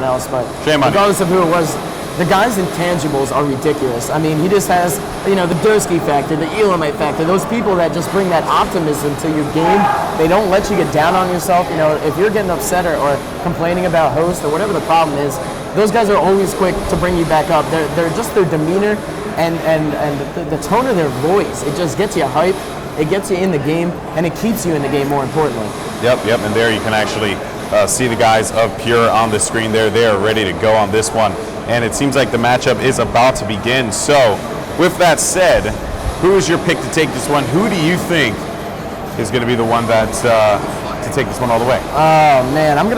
else, but shame on regardless of who it was, the guy's intangibles are ridiculous. I mean, he just has, the Dursky factor, the Elamite factor, those people that just bring that optimism to your game. They don't let you get down on yourself. If you're getting upset or complaining about host or whatever the problem is, those guys are always quick to bring you back up. They're just their demeanor and the tone of their voice. It just gets you hype. It gets you in the game, and it keeps you in the game, more importantly. Yep, and there you can actually see the guys of Pure on the screen there. They are ready to go on this one, and it seems like the matchup is about to begin. So, with that said, who is your pick to take this one? Who do you think is going to be the one that to take this one all the way? Oh man, I'm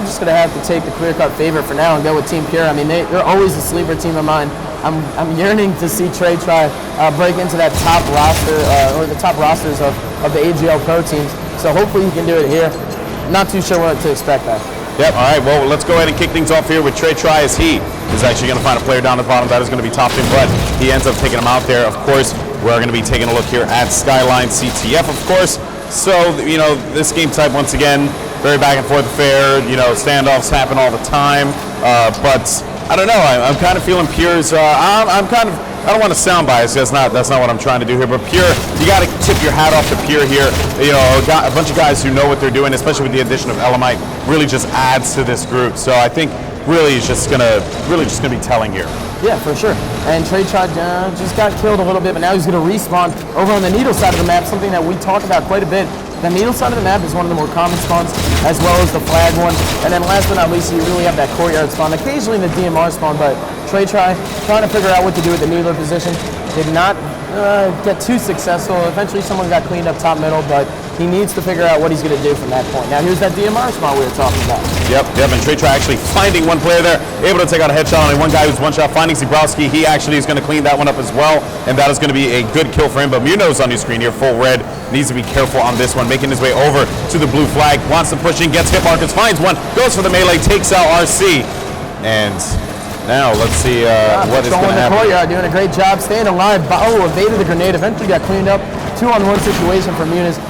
just gonna have to take the clear-cut favorite for now and go with Team Pure. I mean, they're always a sleeper team of mine. I'm yearning to see Trey try break into that top roster or the top rosters of the AGL Pro teams. So hopefully he can do it here. Not too sure what to expect though. Yep, all right, well, let's go ahead and kick things off here with Trey Try, as he is actually going to find a player down at the bottom. That is going to be top him, but he ends up taking him out there. Of course, we're going to be taking a look here at Skyline CTF, of course. So, this game type, once again, very back and forth affair. Standoffs happen all the time, but I don't know. I'm kind of feeling Pure's. I don't want to sound biased. That's not what I'm trying to do here. But Pure, you got to tip your hat off to Pure here. A bunch of guys who know what they're doing, especially with the addition of Elamite, really just adds to this group. So I think really it's just gonna be telling here. Yeah, for sure. And Trey Trot just got killed a little bit, but now he's going to respawn over on the needle side of the map, something that we talk about quite a bit. The needle side of the map is one of the more common spawns, as well as the flag one. And then last but not least, you really have that courtyard spawn, occasionally the DMR spawn, but Trey trying to figure out what to do with the needler position. Did not get too successful. Eventually someone got cleaned up top middle, but he needs to figure out what he's going to do from that point. Now here's that DMR spawn we were talking about. Yep, and Trey Try actually finding one player there, able to take out a headshot on one guy who's one shot, finding Zebrowski. He actually is going to clean that one up as well, and that is going to be a good kill for him. But Munoz on your screen here, full red, needs to be careful on this one, making his way over to the blue flag, wants to push in, gets hit markers, finds one, goes for the melee, takes out RC, and now let's see what is going to happen. Courtyard doing a great job, staying alive. Evaded the grenade, eventually got cleaned up. 2-on-1 situation for Munoz.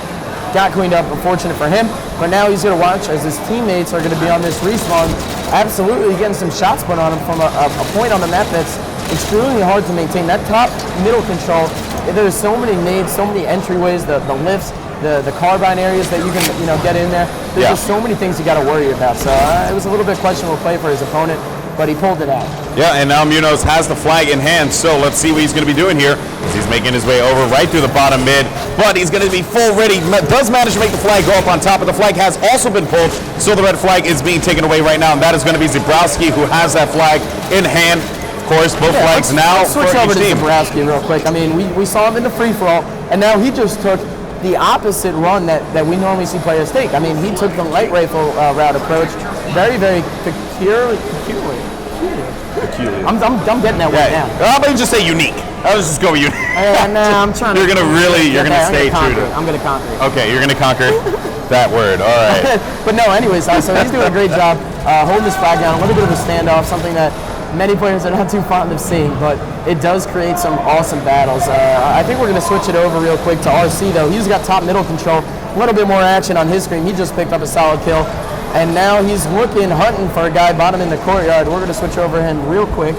Got cleaned up, unfortunate for him. But now he's going to watch as his teammates are going to be on this respawn. Absolutely getting some shots put on him from a point on the map that's extremely hard to maintain. That top middle control, there's so many nades, so many entryways, the lifts, the carbine areas that you can get in there. There's just so many things you got to worry about. So it was a little bit questionable play for his opponent, but he pulled it out. Yeah, and now Munoz has the flag in hand, so let's see what he's going to be doing here. He's making his way over right through the bottom mid, but he's going to be full ready. Does manage to make the flag go up on top, but the flag has also been pulled, so the red flag is being taken away right now, and that is going to be Zebrowski, who has that flag in hand. Of course, both flags now. Let's switch over to Zebrowski real quick. I mean, we saw him in the free-for-all, and now he just took the opposite run that we normally see players take. I mean, he took the light rifle route approach. Very, very peculiar. I'm getting that one now. How about you just say unique? I'll just go with unique. I'm trying to. You're gonna stay true to it. I'm gonna conquer it. Okay, you're gonna conquer that word. All right. But no, anyways, so he's doing a great job holding this flag down. A little bit of a standoff, something that many players are not too fond of seeing, but it does create some awesome battles. I think we're gonna switch it over real quick to RC though. He's got top middle control. A little bit more action on his screen. He just picked up a solid kill. And now he's hunting for a guy bottom in the courtyard. We're going to switch over him real quick.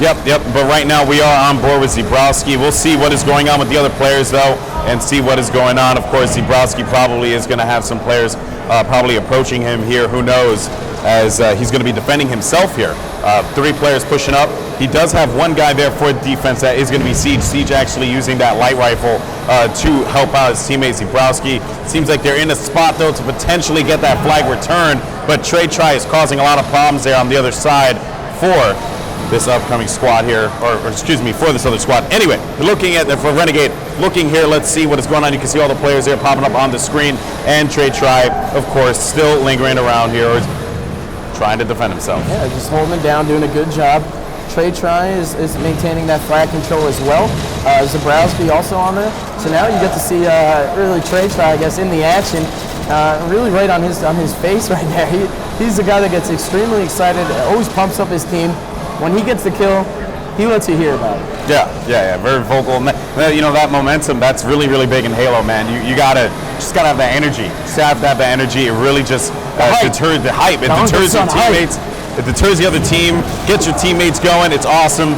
Yep. But right now we are on board with Zebrowski. We'll see what is going on with the other players, though, and see what is going on. Of course, Zebrowski probably is going to have some players probably approaching him here. Who knows, as he's going to be defending himself here. 3 players pushing up. He does have one guy there for defense that is going to be Siege. Siege actually using that light rifle to help out his teammate Zebrowski. Seems like they're in a spot, though, to potentially get that flag returned, but Trey Try is causing a lot of problems there on the other side for this upcoming squad here, or excuse me, for this other squad. Anyway, looking at for Renegade, looking here, let's see what is going on. You can see all the players there popping up on the screen, and Trey Try, of course, still lingering around here, trying to defend himself. Yeah, just holding it down, doing a good job. Trey Try is maintaining that flag control as well. Zebrowski also on there. So now you get to see really Trey Try, I guess, in the action. Really right on his face right there. He's the guy that gets extremely excited, always pumps up his team. When he gets the kill, he lets you hear about it. Yeah, very vocal. That momentum, that's really, really big in Halo, man. You just gotta have that energy. Just have to have that energy. It really just deters the hype. It deters your teammates. It deters the other team, gets your teammates going. It's awesome.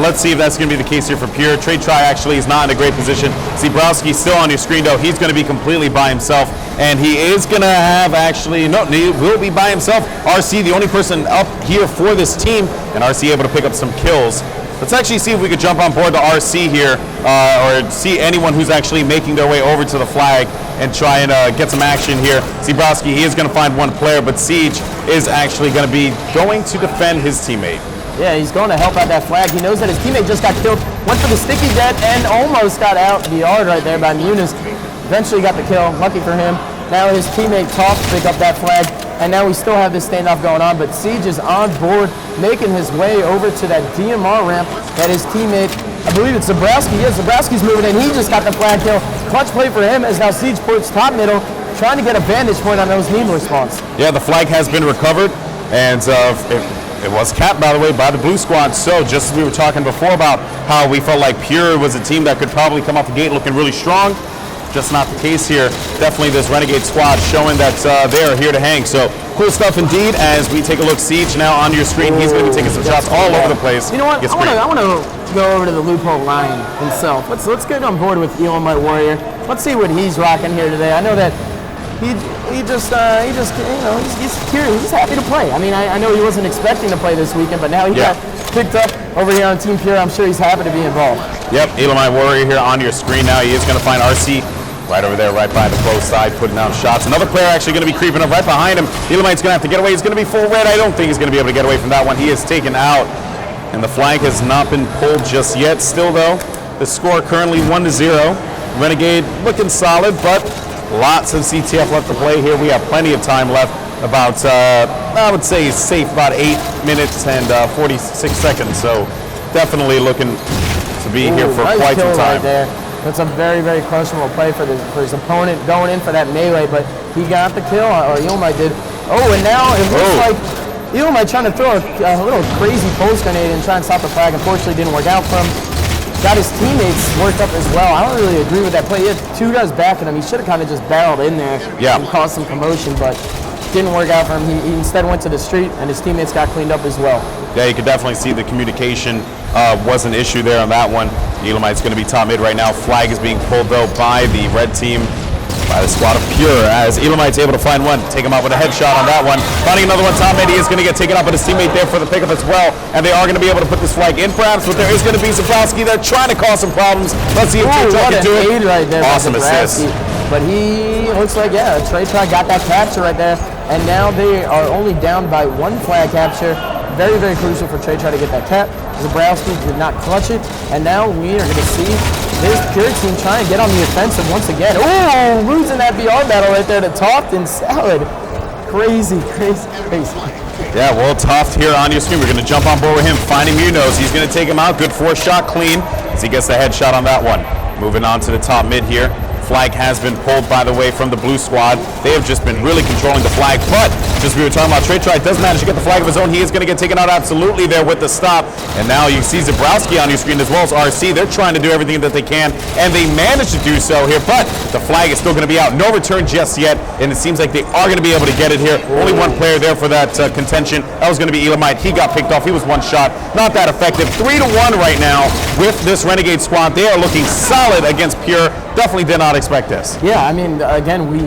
Let's see if that's going to be the case here for Pure. Trey Try actually is not in a great position. Zebrowski's still on your screen, though. He's going to be completely by himself, and he is going to have actually, no, he will be by himself. RC, the only person up here for this team, and RC able to pick up some kills. Let's actually see if we could jump on board the RC here, or see anyone who's actually making their way over to the flag and try and get some action here. Zebrowski, he is going to find one player, but Siege is actually going to be going to defend his teammate. Yeah, he's going to help out that flag. He knows that his teammate just got killed, went for the sticky dead, and almost got out the yard right there by Muniz. Eventually got the kill, lucky for him. Now his teammate Toff pick up that flag, and now we still have this standoff going on, but Siege is on board, making his way over to that DMR ramp that his teammate, I believe it's Zebrowski. Yeah, Zebrowski's moving in. He just got the flag kill. Clutch play for him as now Siege ports top middle, trying to get a vantage point on those Nemo spawns. Yeah, the flag has been recovered, and it was capped, by the way, by the blue squad. So just as we were talking before about how we felt like Pure was a team that could probably come off the gate looking really strong, just not the case here. Definitely this Renegade squad showing that they are here to hang. So cool stuff indeed. As we take a look, Siege now on your screen. He's going to be taking some shots all over the place. You know what? I want to go over to the loophole line himself. Let's get on board with Elamite Warrior. Let's see what he's rocking here today. I know that he's curious. He's happy to play. I mean, I know he wasn't expecting to play this weekend, but now he got picked up over here on Team Pure. I'm sure he's happy to be involved. Yep, Elamite Warrior here on your screen now. He is going to find RC right over there, right by the close side, putting down shots. Another player actually going to be creeping up right behind him. Elamite's going to have to get away. He's going to be full red. I don't think he's going to be able to get away from that one. He is taken out, and the flag has not been pulled just yet. Still, though, the score currently 1-0. Renegade looking solid, but lots of CTF left to play here. We have plenty of time left. About, I would say, safe about 8 minutes and 46 seconds. So definitely looking to be here for nice quite some time. Right there. That's a very, very questionable play for his opponent going in for that melee, but he got the kill, or Elamite did. Oh, and now it looks like Elamite trying to throw a little crazy post grenade and try and stop the flag. Unfortunately, didn't work out for him. Got his teammates worked up as well. I don't really agree with that play. He had two guys backing him. He should have kind of just barreled in there and caused some commotion, but didn't work out for him. He instead went to the street, and his teammates got cleaned up as well. Yeah, you could definitely see the communication was an issue there on that one. Elamite's going to be top mid right now. Flag is being pulled, though, by the red team, by the squad of Pure, as Elamite's able to find one, take him out with a headshot on that one. Finding another one, top mid, he is going to get taken out, but his teammate there for the pickup as well, and they are going to be able to put this flag in, perhaps, but there is going to be Zebrowski there trying to cause some problems. Let's see if Trey Try can do it. Right there, awesome assist. But he looks like, Trey Try got that capture right there, and now they are only down by one flag capture. Very, very crucial for Trey Try to get that cap. Zebrowski did not clutch it, and now we are going to see this Pure team try and get on the offensive once again. Oh, losing that VR battle right there to Toft and Salad. Crazy, crazy, crazy. Yeah, well, Toft here on your screen. We're going to jump on board with him, finding Munoz. He's going to take him out. Good 4-shot clean as he gets the headshot on that one. Moving on to the top mid here. Flag has been pulled, by the way, from the blue squad. They have just been really controlling the flag, but just we were talking about, Trey Try does manage to get the flag of his own. He is going to get taken out absolutely there with the stop. And now you see Zebrowski on your screen as well as RC. They're trying to do everything that they can, and they managed to do so here, but the flag is still going to be out. No return just yet, and it seems like they are going to be able to get it here. Only one player there for that contention. That was going to be Elamite. He got picked off. He was one shot. Not that effective. 3-1 right now with this Renegade squad. They are looking solid against Pure. Definitely did not expect this. Yeah, I mean, again, we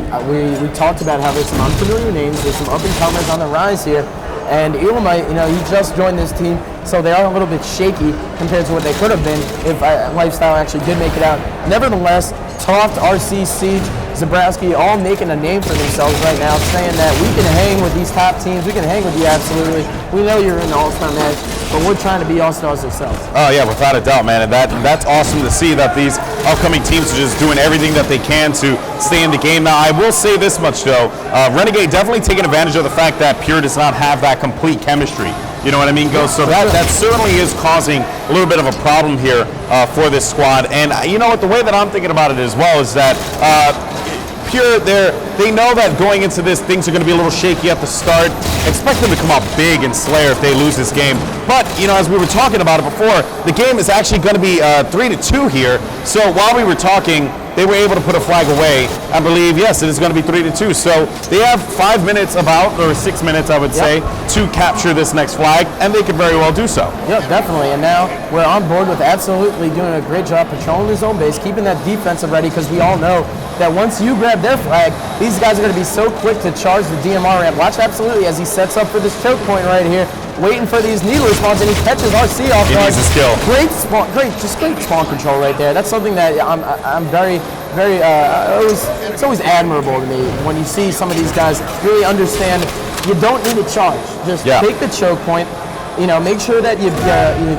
talked about how there's some unfamiliar names, there's some up-and-comers on the rise here, and Elamite, he just joined this team, so they are a little bit shaky compared to what they could have been if Lifestyle actually did make it out. Nevertheless, Toft, RC, Siege, Zebrowski all making a name for themselves right now, saying that we can hang with these top teams, we can hang with you absolutely. We know you're in the All-Star match, but we're trying to be All-Stars ourselves. Oh yeah, without a doubt, man, and that's awesome to see that these upcoming teams are just doing everything that they can to stay in the game. Now, I will say this much though, Renegade definitely taking advantage of the fact that Pure does not have that complete chemistry. You know what I mean, Ghost? So that certainly is causing a little bit of a problem here for this squad. And you know what, the way that I'm thinking about it as well is that Pure, they know that going into this, things are going to be a little shaky at the start. Expect them to come out big and Slayer if they lose this game. But, as we were talking about it before, the game is actually going to be 3-2 here. So while we were talking, they were able to put a flag away. I believe, yes, it is going to be 3-2. So they have 5 minutes or 6 minutes, I would say, to capture this next flag, and they could very well do so. Yeah, definitely. And now we're on board with absolutely doing a great job patrolling the zone base, keeping that defensive ready, because we all know that once you grab their flag, these guys are going to be so quick to charge the DMR ramp. Watch absolutely as he sets up for this choke point right here, waiting for these needler spawns, and he catches RC off guard. He needs a skill. Great spawn control right there. That's something that I'm very, it's always admirable to me when you see some of these guys really understand you don't need a charge. Just take the choke point. You know, make sure that you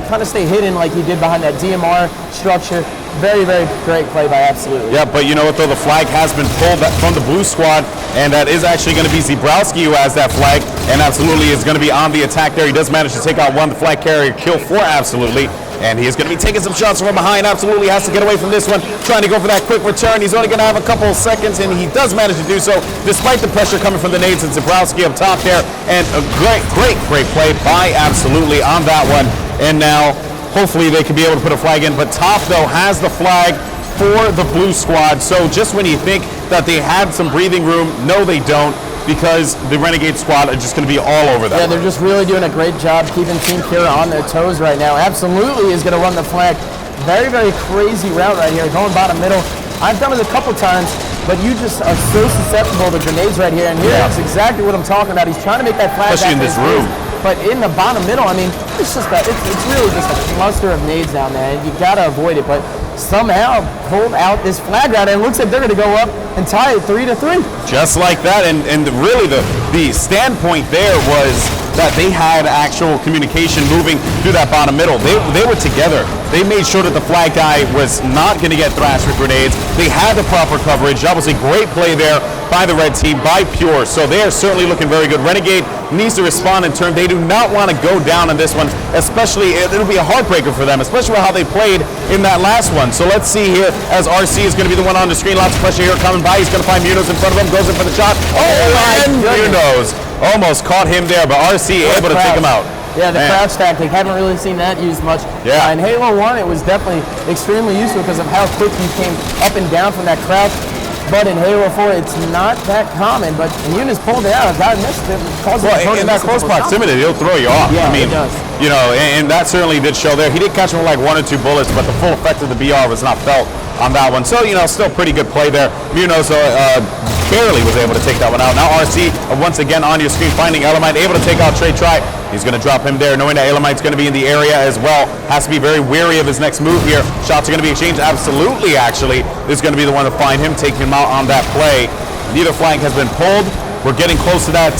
kind of stay hidden like you did behind that DMR structure. Very, very great play by Absolutely. Yeah, but you know what though? The flag has been pulled from the blue squad, and that is actually going to be Zebrowski who has that flag, and Absolutely is going to be on the attack there. He does manage to take out one flag carrier kill for Absolutely, and he is going to be taking some shots from behind. Absolutely has to get away from this one, trying to go for that quick return. He's only going to have a couple of seconds, and he does manage to do so, despite the pressure coming from the nades and Zebrowski up top there, and a great play by Absolutely on that one. And now, hopefully they can be able to put a flag in, but Top though has the flag for the blue squad. So just when you think that they had some breathing room, no they don't, because the Renegade squad are just going to be all over them. Yeah, they're just really doing a great job keeping Team Kira on their toes right now. Absolutely is going to run the flag. Very, very crazy route right here, going bottom middle. I've done it a couple times, but you just are so susceptible to grenades right here, and here that's exactly what I'm talking about. He's trying to make that flag especially in this room. But in the bottom middle, I mean, it's really just a cluster of nades down there, and you gotta avoid it. But somehow pulled out this flag route, and it looks like they're gonna go up and tie it 3-3. Just like that, and really the standpoint there was that they had actual communication moving through that bottom middle. They were together. They made sure that the flag guy was not going to get thrashed with grenades. They had the proper coverage. That was a great play there by the red team, by Pure. So they are certainly looking very good. Renegade needs to respond in turn. They do not want to go down on this one, especially, it'll be a heartbreaker for them, especially with how they played in that last one. So let's see here as RC is going to be the one on the screen. Lots of pressure here coming by. He's going to find Munoz in front of him, goes in for the shot. Oh, and Munoz almost caught him there, but RC able to take him out. Yeah, the crouch tactic, haven't really seen that used much. Yeah. In Halo 1, it was definitely extremely useful because of how quick you came up and down from that crouch. But in Halo 4, it's not that common. But Munoz pulled it out. God missed it. In that close proximity, he'll throw you off. Yeah, I mean, it does. You know, and that certainly did show there. He did catch him with like 1 or 2 bullets, but the full effect of the BR was not felt on that one. So, you know, still pretty good play there. Munoz barely was able to take that one out. Now RC, once again on your screen, finding Elamite, able to take out Trey Try. He's going to drop him there, knowing that Elamite's going to be in the area as well. Has to be very wary of his next move here. Shots are going to be exchanged. Absolutely, actually, is going to be the one to find him, take him out on that play. Neither flank has been pulled. We're getting close to that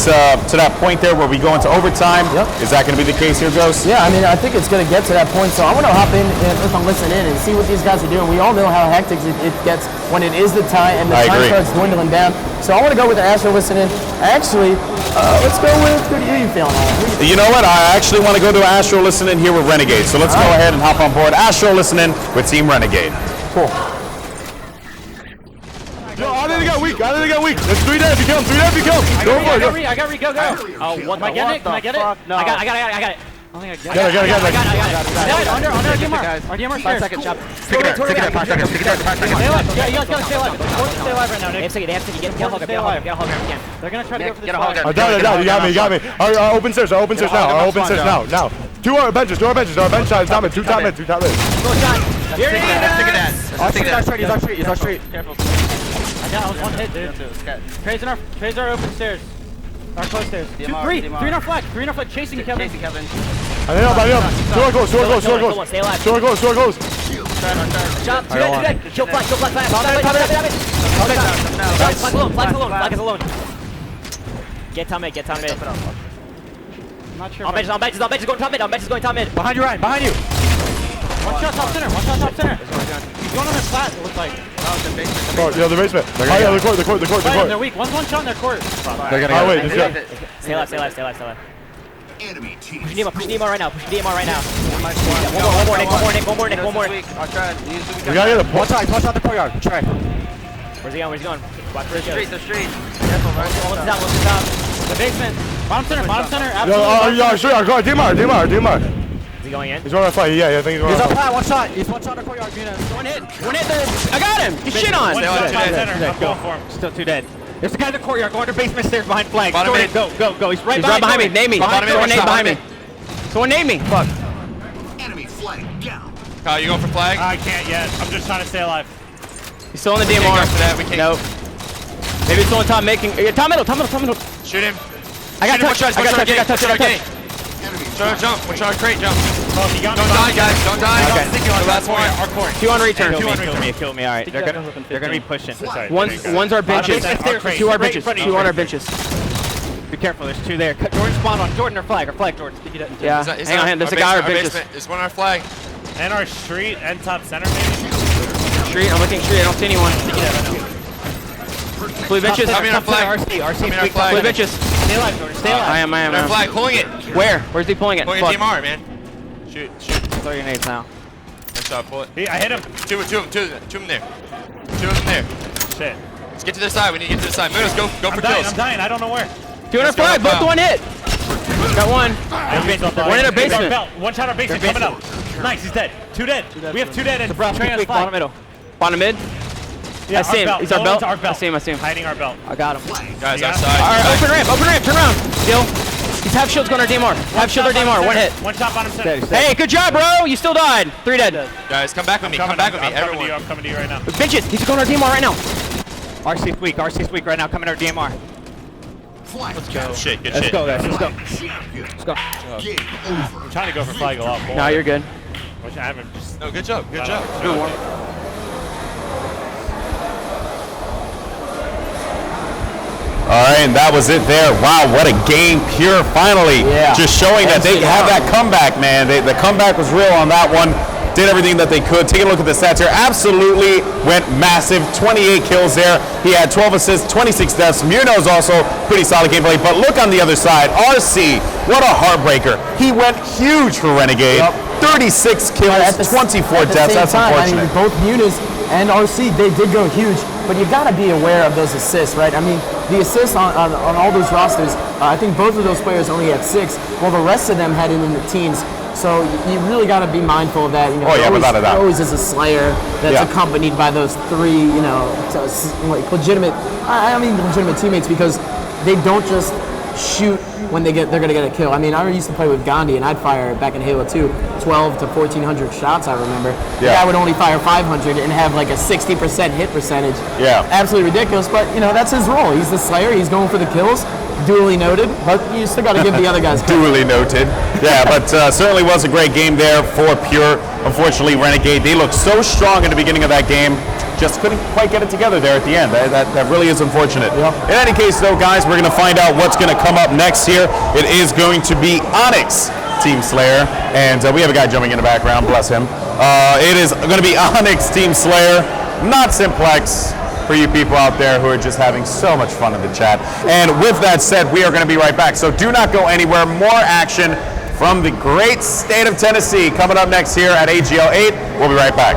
point there where we go into overtime. Yep. Is that going to be the case here, Ghost? Yeah, I mean, I think it's going to get to that point. So I want to hop in and listen in and see what these guys are doing. We all know how hectic it gets when it is the time and the time starts dwindling down. So I want to go with the Astro listen in. Actually, let's go with, who are you feeling on? You know what? I actually want to go to Astro listen in here with Renegade. So let's go ahead and hop on board Astro listen in with Team Renegade. Cool. Yo, I didn't get weak. There's 3 there if you kill him. 3 there if you kill him. Go for it. I got Rico, go. Oh, what? Can I get it? Can I get it? No. I got it. I think I get it. Get it. Under DMR. 5 seconds, chop. Stick it there. 5 seconds. Stay alive. Yeah, you guys gotta stay alive. Stay alive right now, Nick. They have to get Hog up. Get Hog up. They're gonna try to go for the flag. Down. You got me. Our open stairs now. 2 are benches. Our bench side is top mid. 2 top mid. Go shot. Here it is. He's on street. Careful. I was 1 hit, dude. Trays are open stairs. Our close stairs. 3 in our flag. 3 in our flag. Chasing you, Kevin. I know. Sword goes. Stay alive. Sword goes. Shot. 2 dead. Kill flag. Flag is alone. Get top mid. I'm not sure. On bench is going top mid. Behind you, Ryan. Behind you. One shot top center. He's going on his flat, it looks like. The basement. The court. They're weak. One's 1 shot in their court. They're gonna wait. Stay alive. Enemy team. Push DMR right now. One more. We gotta get him. Watch out the courtyard. Try. Where's he going? Watch where he goes. The street. Careful, right? One top. The basement. Bottom center. Absolutely. Sure. Go. DMR. Is he going in? He's running on flag. Yeah, I think he's running He's on on flag. flat, one shot. He's one shot on the courtyard. One hit. One hit. I got him. He's shit on. One shot, center. I'm going for him. Still 2 dead. There's the guy in the courtyard going to basement stairs behind flag. Bottom Jordan, mid. go. He's right behind me. Name me. Someone name behind me. Someone name me. Fuck. Enemy flag down. Kyle, you going for flag? I can't yet. I'm just trying to stay alive. He's still on the Can't go DMR. for that. We can't. Nope. Maybe it's the only time making. Top middle. Shoot him. I got touch. I got touch. Enemy Try to jump. We're trying to crate jump. Oh, he got me. Don't die, guys. Don't die. Okay. The last one. Our court. 2 on return. Kill me. All right. They're gonna be pushing. One's our benches. Our crate. 2 our benches. Right in 2 front on our of you. benches. Be careful. There's 2 there. Jordan spawn on Jordan or flag Jordan. Yeah. Hang on. There's a guy on our benches. There's one on our flag. And our street and top center maybe. Street. I'm looking street. I don't see anyone. Blue benches. Coming on our flag. RC. our flag. Blue benches. Stay alive, Jordan. Stay alive. I am. On our flag. Pulling it. Where? Where's he pulling it? Pulling a Fuck. DMR, man. Shoot. Throw your nades now. Nice job. Pull it. I hit him. Two of them there. 2 of them there. Shit. Let's get to this side. We need to get to this side. Munoz, go for kills. I'm dying. I don't know where. 2 on our flag. Both 1 hit. Got 1. One in our basement. One shot our basement coming up. Nice. He's dead. 2 dead. We have 2 dead and train us Bottom middle. Bottom mid. Yeah, I see him. He's our belt. I see him. Hiding our belt. I got him. Guys, Yeah. outside. All right, open ramp, turn around. Still. He's half shield's going to our DMR. Half shield or DMR, 1 hit. One shot bottom center. Hey, good job, bro. You still died. 3 dead. Guys, come back with me. Come back with me. Everyone. I'm coming to you right now. Benches. He's going to our DMR right now. RC's weak right now. Coming to our DMR. flag. Good shit. Good Let's shit. go, guys. Let's go. Champion. Go. Game over. I'm trying to go for flag a lot more. No, you're good. Which I haven't just. No, good job. Good job. Good one. All right, and that was it there. Wow, what a game. Pure finally just showing that they have that comeback, man. The comeback was real on that one. Did everything that they could. Taking a look at the stats here, absolutely went massive. 28 kills there. He had 12 assists, 26 deaths. Munoz also pretty solid gameplay. But look on the other side, RC, what a heartbreaker. He went huge for Renegade. 36 kills, 24 deaths. That's unfortunate. I mean, both Munoz and RC, they did go huge, but you got to be aware of those assists, right? I mean, the assists on all those rosters, I think both of those players only had 6, while the rest of them had it in the teens. So you really got to be mindful of that. You know, without a doubt. there always is a Slayer that's accompanied by those 3, you know, like legitimate. I mean, legitimate teammates, because they don't just shoot when they're gonna get a kill. I mean, I used to play with Gandhi, and I'd fire back in Halo 2, 12 to 1,400 shots. I remember. The guy would only fire 500 and have like a 60% hit percentage. Yeah. Absolutely ridiculous. But you know, that's his role. He's the Slayer. He's going for the kills. Duly noted, but you still got to give the other guys credit. Duly noted. Yeah, but certainly was a great game there for Pure. Unfortunately, Renegade, they looked so strong in the beginning of that game, just couldn't quite get it together there at the end. That really is unfortunate. In any case, though, guys, we're going to find out what's going to come up next here. It is going to be Onyx Team Slayer, and we have a guy jumping in the background, bless him. It is going to be Onyx Team Slayer, not Simplex, for you people out there who are just having so much fun in the chat. And with that said, we are going to be right back. So do not go anywhere. More action from the great state of Tennessee coming up next here at AGL8. We'll be right back.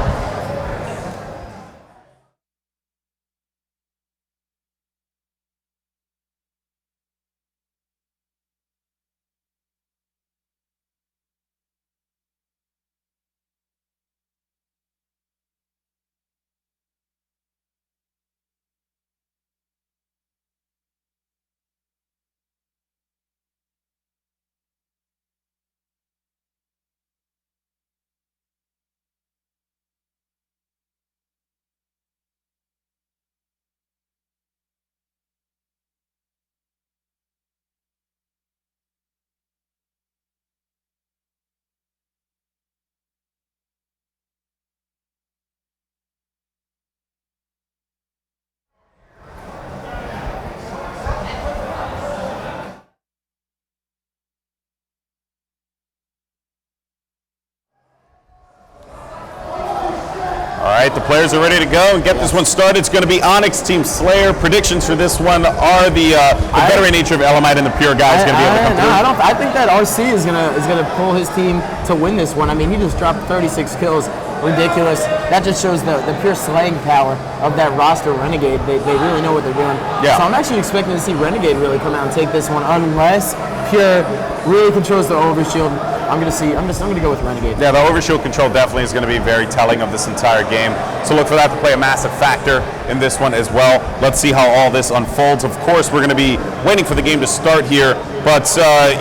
All right, the players are ready to go and get this one started. It's going to be Onyx Team Slayer. Predictions for this one are the veteran nature of Elamite and the Pure guys going to be able to come through. I think that RC is gonna pull his team to win this one. I mean, he just dropped 36 kills. Ridiculous. That just shows the pure slaying power of that roster, Renegade. They really know what they're doing. Yeah. So I'm actually expecting to see Renegade really come out and take this one, unless Pure really controls the overshield. I'm gonna go with Renegade. Yeah, the overshield control definitely is going to be very telling of this entire game. So look for that to play a massive factor in this one as well. Let's see how all this unfolds. Of course, we're going to be waiting for the game to start here. But,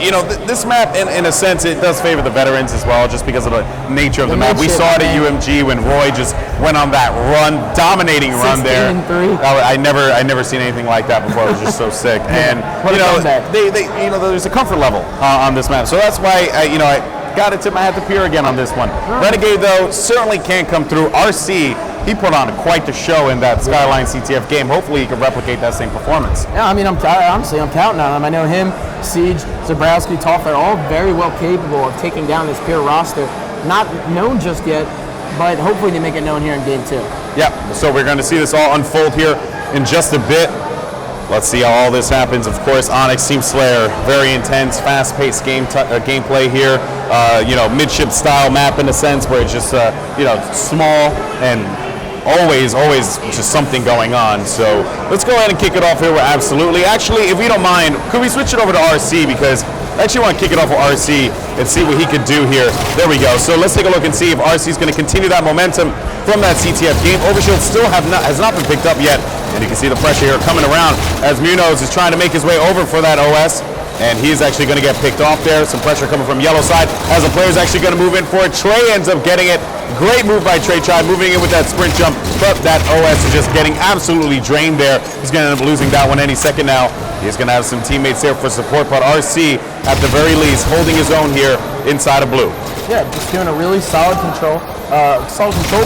you know, this map, in a sense, it does favor the veterans as well, just because of the nature of the map. We saw it at UMG when Roy just went on that run, dominating run there. 16-3. I never seen anything like that before. It was just so sick. And, you know, there's a comfort level on this map. So that's why, I got to tip my hat to Pierre again on this one. Renegade, though, certainly can't come through. RC, he put on quite the show in that Skyline CTF game. Hopefully he can replicate that same performance. Yeah, I mean, honestly, I'm counting on him. I know him, Siege, Zabrowski, Toff are all very well capable of taking down this pure roster. Not known just yet, but hopefully they make it known here in game 2. Yeah, so we're going to see this all unfold here in just a bit. Let's see how all this happens. Of course, Onyx Team Slayer, very intense, fast-paced gameplay here. Midship style map in a sense, where it's just small and always just something going on. So let's go ahead and kick it off here. Absolutely. Actually, if you don't mind, could we switch it over to RC, because I actually want to kick it off with RC and see what he could do here. There we go. So let's take a look and see if RC is going to continue that momentum from that CTF game. Overshield still has not been picked up yet, and you can see the pressure here coming around as Munoz is trying to make his way over for that OS. And he's actually going to get picked off there. Some pressure coming from yellow side as the player's actually going to move in for it. Trey ends up getting it. Great move by Trey Chai, moving in with that sprint jump. But that OS is just getting absolutely drained there. He's going to end up losing that one any second now. He's going to have some teammates there for support. But RC, at the very least, holding his own here inside of blue. Yeah, just doing a really solid control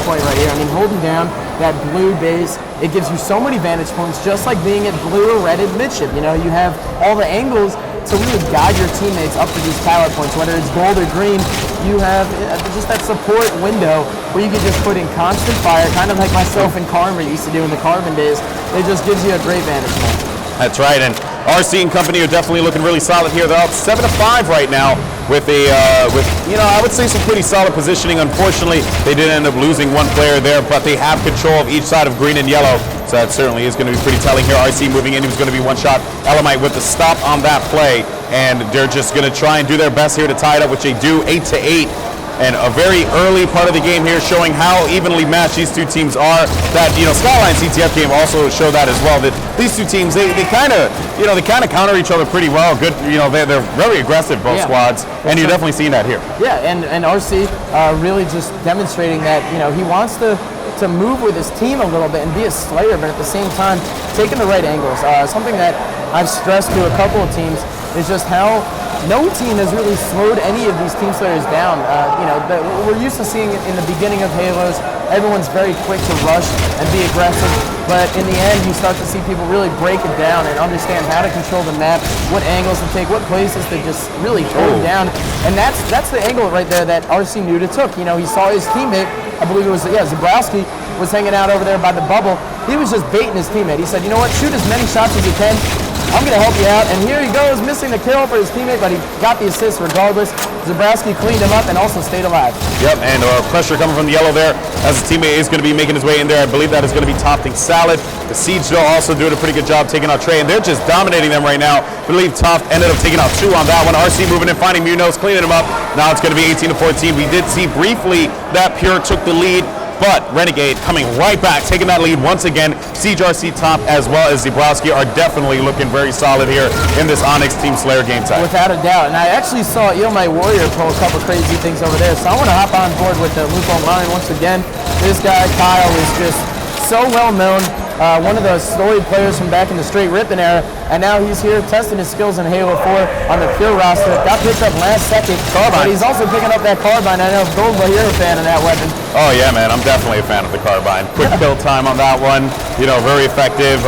point right here. I mean, holding down that blue base, it gives you so many vantage points, just like being at blue or red at midship. You know, you have all the angles to really guide your teammates up to these power points. Whether it's gold or green, you have just that support window where you can just put in constant fire, kind of like myself and Carmen used to do in the Carbon days. It just gives you a great vantage point. That's right, and RC and company are definitely looking really solid here. They're up 7-5 right now with I would say some pretty solid positioning. Unfortunately, they did end up losing one player there, but they have control of each side of green and yellow. So that certainly is going to be pretty telling here. RC moving in, he was going to be one-shot Elamite with the stop on that play, and they're just going to try and do their best here to tie it up, which they do, 8-8. And a very early part of the game here showing how evenly matched these two teams are. That, Skyline CTF game also showed that as well, that these two teams, they kind of counter each other pretty well. Good, they're very aggressive, both squads, and you're definitely seeing that here. Yeah, and RC really just demonstrating that, he wants to move with his team a little bit and be a slayer, but at the same time, taking the right angles. Something that I've stressed to a couple of teams is just how no team has really slowed any of these team slayers down. We're used to seeing it in the beginning of Halos. Everyone's very quick to rush and be aggressive, but in the end, you start to see people really break it down and understand how to control the map, what angles to take, what places to just really hold down. And that's the angle right there that RC knew to took. He saw his teammate, I believe it was, Zabrowski, was hanging out over there by the bubble. He was just baiting his teammate. He said, you know what, shoot as many shots as you can. I'm going to help you out. And here he goes, missing the kill for his teammate, but he got the assist regardless. Zabrowski cleaned him up and also stayed alive. Yep, and pressure coming from the yellow there as the teammate is going to be making his way in there. I believe that is going to be Topping Salad. The Siege, though, also doing a pretty good job taking out Trey, and they're just dominating them right now. I believe Top ended up taking out 2 on that one. RC moving in, finding Munoz, cleaning him up. Now it's going to be 18-14. We did see briefly that Pure took the lead, but Renegade coming right back, taking that lead once again. Siege, RC, Top, as well as Zabrowski are definitely looking very solid here in this Onyx Team Slayer game time. Without a doubt. And I actually saw my Warrior pull a couple crazy things over there, so I want to hop on board with the Loop Online once again. This guy, Kyle, is just so well known. One of the storied players from back in the straight ripping era, and now he's here testing his skills in Halo 4 on the Pure roster. Got picked up last second, but he's also picking up that carbine. I know Goldblum, you're a fan of that weapon. Oh yeah, man, I'm definitely a fan of the carbine. Quick kill time on that one, very effective.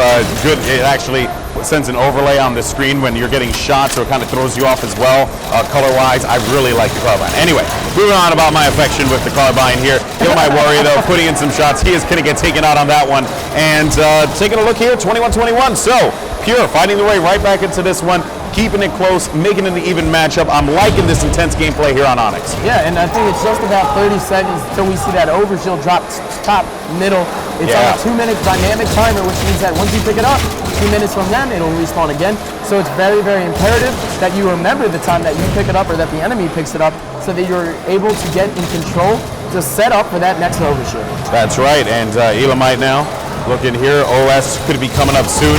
Good, it actually sends an overlay on the screen when you're getting shot, so it kind of throws you off as well. Color-wise, I really like the carbine. Anyway, moving on about my affection with the carbine here. My Warrior, though, putting in some shots. He is going to get taken out on that one. And taking a look here, 21-21. So, Pure fighting their way right back into this one, keeping it close, making it an even matchup. I'm liking this intense gameplay here on Onyx. Yeah, and I think it's just about 30 seconds until we see that overshield drop top middle. It's on a 2-minute dynamic timer, which means that once you pick it up, 2 minutes from then, it'll respawn again. So it's very, very imperative that you remember the time that you pick it up or that the enemy picks it up so that you're able to get in control to set up for that next overshoot. That's right, and Elamite now looking here. OS could be coming up soon.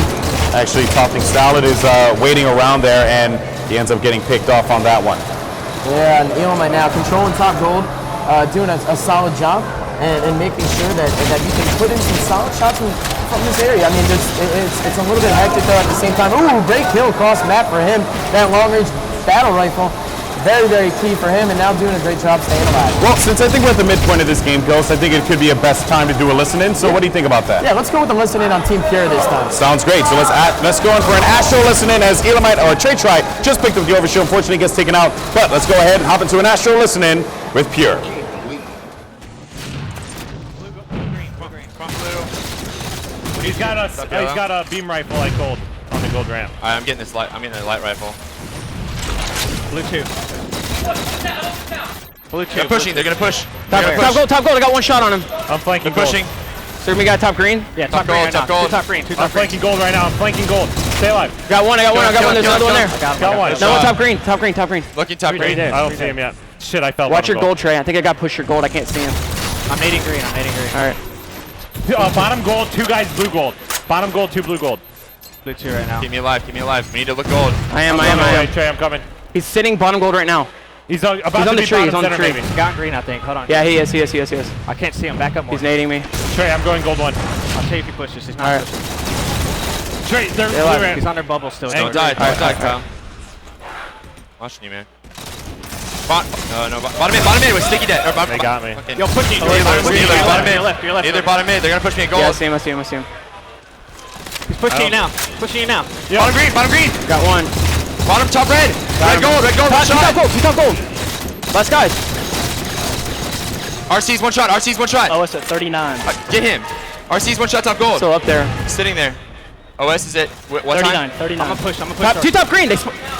Actually, Topping Salad is waiting around there, and he ends up getting picked off on that one. Yeah, and Elamite now controlling top gold, doing a solid job and making sure that you can put in some solid shots from this area. I mean, it's a little bit hectic though at the same time. Ooh, great kill across map for him. That long-range battle rifle, very, very key for him, and now doing a great job staying alive. Well, since I think we're at the midpoint of this game, Ghost, I think it could be a best time to do a listen-in. So what do you think about that? Yeah, let's go with the listen-in on Team Pure this time. Sounds great. So let's go in for an Astro listen-in as Elamite or Trey Try just picked up the overshoot. Unfortunately, gets taken out. But let's go ahead and hop into an Astro listen-in with Pure. He's got a beam rifle like gold on the gold ramp. I'm getting this light. I'm getting a light rifle. Blue 2. Blue 2. They're pushing. They're gonna push. Top gold. I got one shot on him. I'm flanking They're gold. pushing. So we got top green. Yeah, Top top green. gold, top gold. Top green. I'm flanking gold right now. I'm flanking gold. Stay alive. Got one. I got one. There's another one there. Got one. No one top green. Top green. Looking top green. I don't see him yet. Shit, I fell. Watch your gold, Trey. I think I got pushed your gold. I can't see him. I'm nading green. All right. Bottom gold, 2 guys blue gold. Bottom gold, 2 blue gold. Blue 2 right now. Keep me alive. Keep me alive. We need to look gold. I am. Trey, I'm coming. He's sitting bottom gold right now. He's about He's to on the be tree. He's bottom on the center tree. maybe. Got green, I think. Hold on. Yeah, he is. I can't see him. Back up more. He's nading me. Trey, I'm going gold 1. I'll tell you if he pushes. He's All not right. pushing. Trey, they're blue alive. ramp. He's on their bubble still. Don't die. Don't die, Kyle. Watching you, man. No, bottom mid with sticky dead. They got me. Yo, push me. Bottom mid. Your left. Either bottom mid. They're gonna push me at gold. Yeah, I see him. He's pushing you now. Pushing you now. Bottom green. Got one. Bottom top red. Red gold. One shot. Top gold. Last guys. RC's one shot. Oh, it's at 39. Get him. RC's one shot top gold. Still up there. Sitting there. OS is at what time? 39. I'm gonna push. Two top green.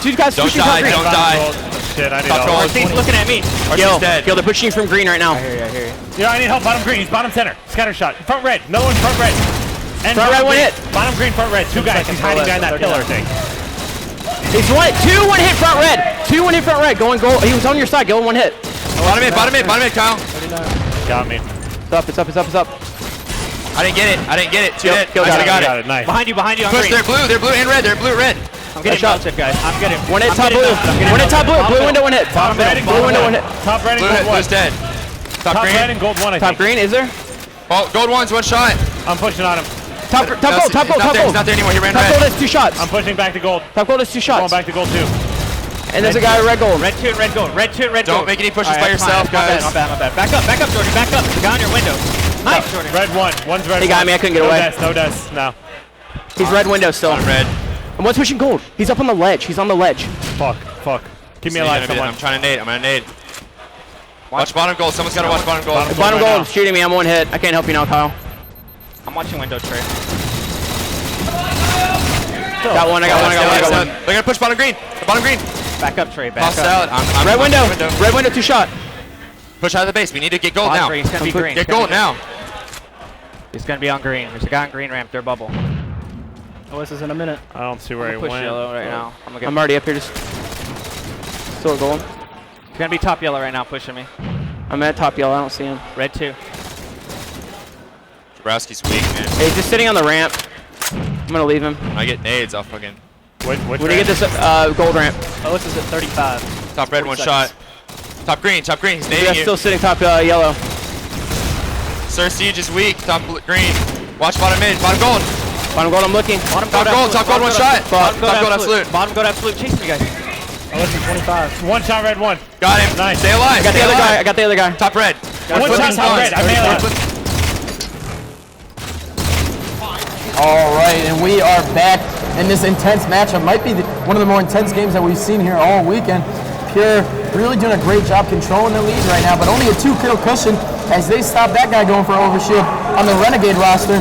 Two guys Don't pushing top die. green. Don't die. Shit, I need Top help. gold. RC's looking at me. RC's dead. They're pushing from green right now. I hear you. Yeah, I need help. Bottom green. He's bottom center. Scatter shot. Front red. No one front red. And Front red, bottom one green. hit. Bottom green, front red. 2 guys. He's hiding behind that pillar thing. He's 2-1 hit front red. 2-1 hit front red. Going gold. He was on your side. Going 1 hit. Bottom mid, Kyle. Got me. It's up. I didn't get it. 2 dead. Kill, I got it. Nice. Behind you. On Push. green. They're blue and red. I'm getting shot. melted, guys. I'm getting. 1 hit top blue. 1 hit top blue. Blue window 1 hit. Top red and Blue gold window 1 1. hit. Top red and Blue gold 1. Blue's dead. Top Top red green. and gold 1, I Top think. green, is there? Oh, gold 1's one shot. I'm pushing on him. Top gold. He's not there anymore. He ran Top gold red. has 2 shots. I'm pushing back to gold. Top gold has 2 Going shots. back to gold 2. And there's a guy with red gold. Red 2 and red gold. Red 2 and red gold. Don't make any pushes All by right, yourself, fine. guys. My bad. Back up, Jordan. Back up. The guy on your window. Nice, Jordan. Red 1. One's red. He got me. I couldn't get away. No deaths. No. He's red window still. On red. And one's pushing gold. He's up on the ledge. He's on the ledge. Fuck. Keep me alive, someone. I'm trying to nade. I'm gonna nade. Watch bottom gold. Someone's gotta watch bottom gold. Bottom right gold now. shooting me. I'm 1 hit. I can't help you now, Kyle. I'm watching window, Trey. Got one. I got one. They're gonna push bottom green. Bottom green. Back up, Trey. Back Toss up. out. I'm Red window. Red window 2 shot. Push out of the base. We need to get gold On now. green. It's gonna be green. Get gold now. He's gonna be on green. There's a guy on green ramp. Their bubble. Oh, this is in a minute. I don't see where he Push went. yellow right now. I'm already up here. Just still gold. He's gonna be top yellow right now, pushing me. I'm at top yellow. I don't see him. Red 2. Jabrowski's weak, man. Hey, he's just sitting on the ramp. I'm gonna leave him. I get nades. I'll fucking. Which When do you get this gold ramp? Oh, this is at 35. Top red, 1 shot. Top green. He's He's nading you. still sitting top yellow. Sir Siege is weak. Top green. Watch bottom mid. Bottom gold. Bottom gold. I'm looking. Bottom Top gold. Top gold. 1 shot. Top gold. Absolute. Bottom gold absolute. Chase me, guys. Oh, this is 25. 1 shot red 1. Got him. Nice. Stay alive. I got the other guy. I got the other guy. Top red. One shot top red. I melee. All right, and we are back in this intense matchup. Might be one of the more intense games that we've seen here all weekend. Pure really doing a great job controlling the lead right now, but only a 2-kill cushion as they stop that guy going for overshield on the Renegade roster.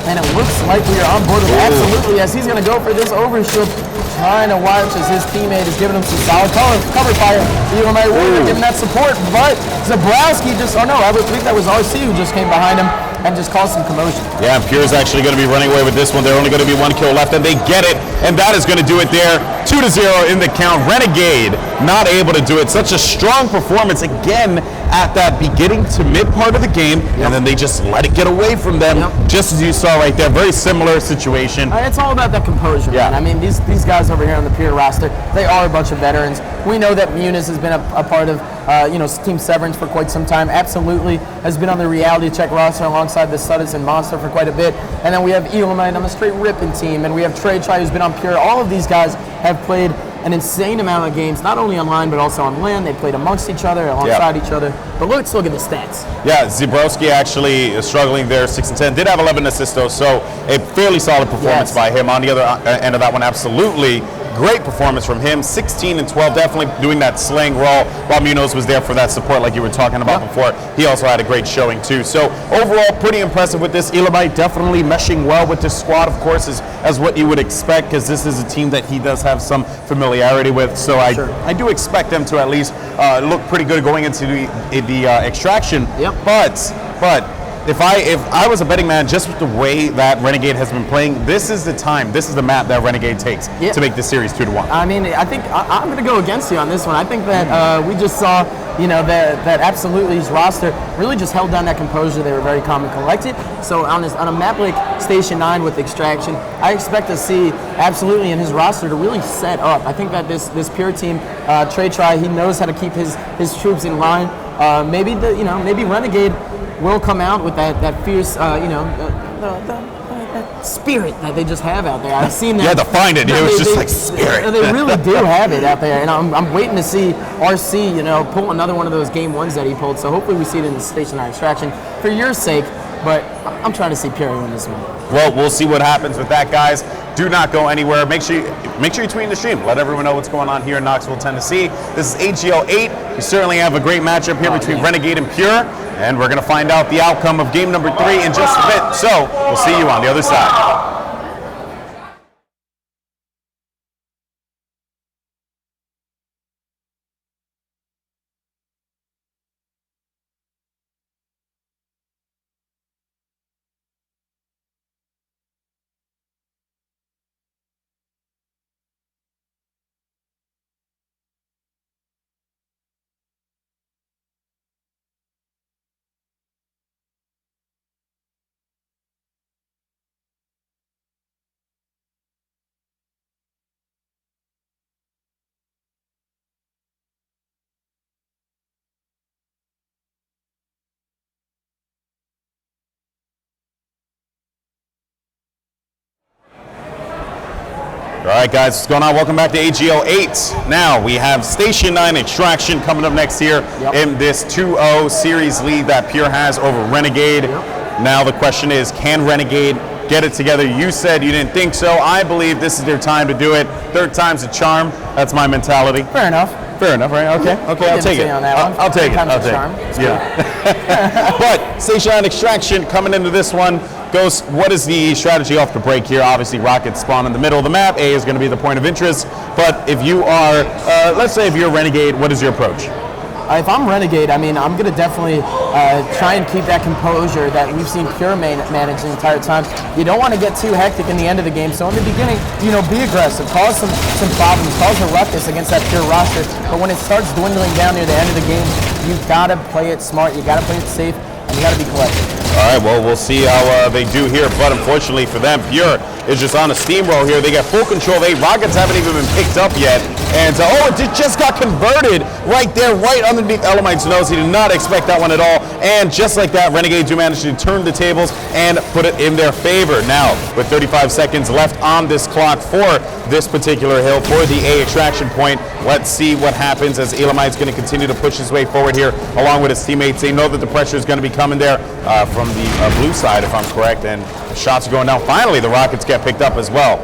And it looks like we are on board with absolutely as he's going to go for this overshield, trying to watch as his teammate is giving him some solid cover fire. You might giving that support, but Zabrowski just, oh no, I would think that was RC who just came behind him. and just cause some commotion. Yeah, and Pure's actually going to be running away with this one. They're only going to be 1 kill left, and they get it, and that is going to do it there. 2-0 in the count. Renegade not able to do it. Such a strong performance again at that beginning to mid part of the game, and then they just let it get away from them, just as you saw right there. Very similar situation. It's all about that composure, man. I mean, these guys over here on the Pure roster, they are a bunch of veterans. We know that Muniz has been a part of Team Severance for quite some time. Absolutely has been on the Reality Check roster alongside the Suttons and Monster for quite a bit. And then we have Elamite on the straight ripping team, and we have Trey Try who's been on Pure. All of these guys have played an insane amount of games, not only online but also on LAN. They played amongst each other, alongside each other. But let's look at the stats. Yeah, Zebrowski actually is struggling there, 6 and 10. Did have 11 assists though, so a fairly solid performance by him. On the other end of that one, absolutely great performance from him. 16 and 12, definitely doing that slaying role while Munoz was there for that support like you were talking about before. He also had a great showing too. So overall, pretty impressive with this. Elamite definitely meshing well with this squad, of course, as what you would expect, because this is a team that he does have some familiarity with. So I do expect them to at least look pretty good going into the extraction. But if I was a betting man, just with the way that Renegade has been playing, this is the map that Renegade takes to make this series 2-1. I mean, I think I'm going to go against you on this one. I think that we just saw, that absolutely his roster really just held down that composure. They were very calm and collected. So on a map like Station 9 with Extraction, I expect to see absolutely in his roster to really set up. I think that this Pure team, Trey Try, he knows how to keep his troops in line. Maybe Renegade will come out with that fierce, that spirit that they just have out there. I've seen that. Yeah, to find it. It was just like spirit. They really do have it out there, and I'm waiting to see RC, pull another one of those game ones that he pulled. So hopefully we see it in the Station 9 Extraction for your sake. But I'm trying to see Pure win this one. Well, we'll see what happens with that, guys. Do not go anywhere. Make sure you tweet the stream. Let everyone know what's going on here in Knoxville, Tennessee. This is AGL8. We certainly have a great matchup here between Renegade and Pure, and we're going to find out the outcome of game number 3 in just a bit. So we'll see you on the other side. All right, guys, what's going on? Welcome back to AGL8. Now, we have Station 9 Extraction coming up next here in this 2-0 series lead that Pure has over Renegade. Now, the question is, can Renegade get it together? You said you didn't think so. I believe this is their time to do it. Third time's a charm. That's my mentality. Fair enough. Fair enough, right? Okay, I'll take it. I'll take it. Yeah. But Station 9 Extraction coming into this one. Ghost, what is the strategy off the break here? Obviously, rockets spawn in the middle of the map. A is going to be the point of interest. But if you are, let's say if you're Renegade, what is your approach? If I'm Renegade, I mean, I'm going to definitely try and keep that composure that we've seen Pure manage the entire time. You don't want to get too hectic in the end of the game. So in the beginning, be aggressive, cause some problems, cause a ruckus against that Pure roster. But when it starts dwindling down near the end of the game, you've got to play it smart. You got to play it safe. And you got to be collected. All right, well, we'll see how they do here. But unfortunately for them, Pure is just on a steamroll here. They got full control. Rockets haven't even been picked up yet. And it just got converted right there, right underneath Elamite's nose. He did not expect that one at all. And just like that, Renegade do manage to turn the tables and put it in their favor. Now, with 35 seconds left on this clock for this particular hill, for the A extraction point, let's see what happens as Elamite's going to continue to push his way forward here along with his teammates. They know that the pressure is going to be coming there from the blue side, if I'm correct, and the shots are going down. Finally, the rockets get picked up as well.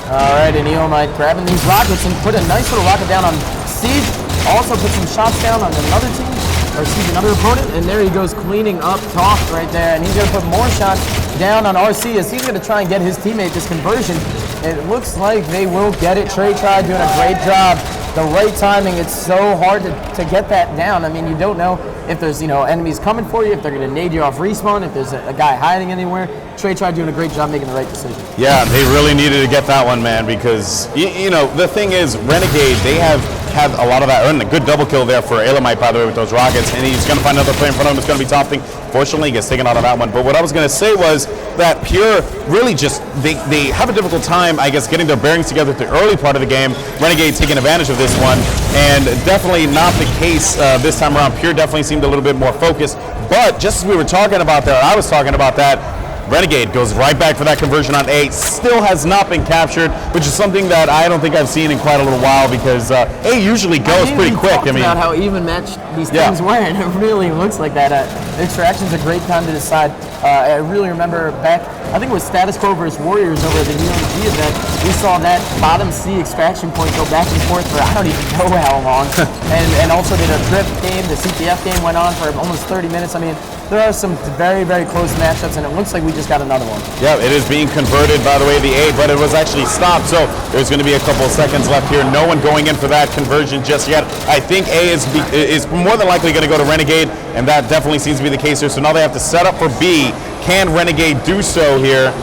All right, and Elamite grabbing these rockets and put a nice little rocket down on Siege. Also put some shots down on another team, or Siege, another opponent, and there he goes cleaning up top right there, and he's going to put more shots down on RC as he's going to try and get his teammate this conversion. It looks like they will get it. Trey Try doing a great job the right timing. It's so hard to get that down. I mean, you don't know if there's, enemies coming for you, if they're going to nade you off respawn, if there's a guy hiding anywhere. Trey tried doing a great job making the right decision. Yeah, they really needed to get that one, man, because, the thing is, Renegade, they have had a lot of that, and a good double kill there for Elamite, by the way, with those rockets, and he's going to find another player in front of him. It's going to be top thing. Fortunately, he gets taken out of that one. But what I was going to say was that Pure really just, they have a difficult time, I guess, getting their bearings together at the early part of the game. Renegade taking advantage of this one, and definitely not the case this time around. Pure definitely seemed a little bit more focused. But just as we were talking about there, I was talking about that, Renegade goes right back for that conversion on A. Still has not been captured, which is something that I don't think I've seen in quite a little while, because A usually goes pretty quick. I mean, about how even matched these things were, and it really looks like that. Extraction's a great time to decide. I really remember back, I think it was Status Quo versus Warriors over at the UMG event. We saw that bottom C extraction point go back and forth for I don't even know how long. and also did a drift game. The CTF game went on for almost 30 minutes. I mean, there are some very, very close matchups, and it looks like we just got another one. Yeah, it is being converted, by the way, the A, but it was actually stopped, so there's going to be a couple of seconds left here. No one going in for that conversion just yet. I think A is more than likely going to go to Renegade, and that definitely seems to be the case here. So now they have to set up for B. Can Renegade do so here?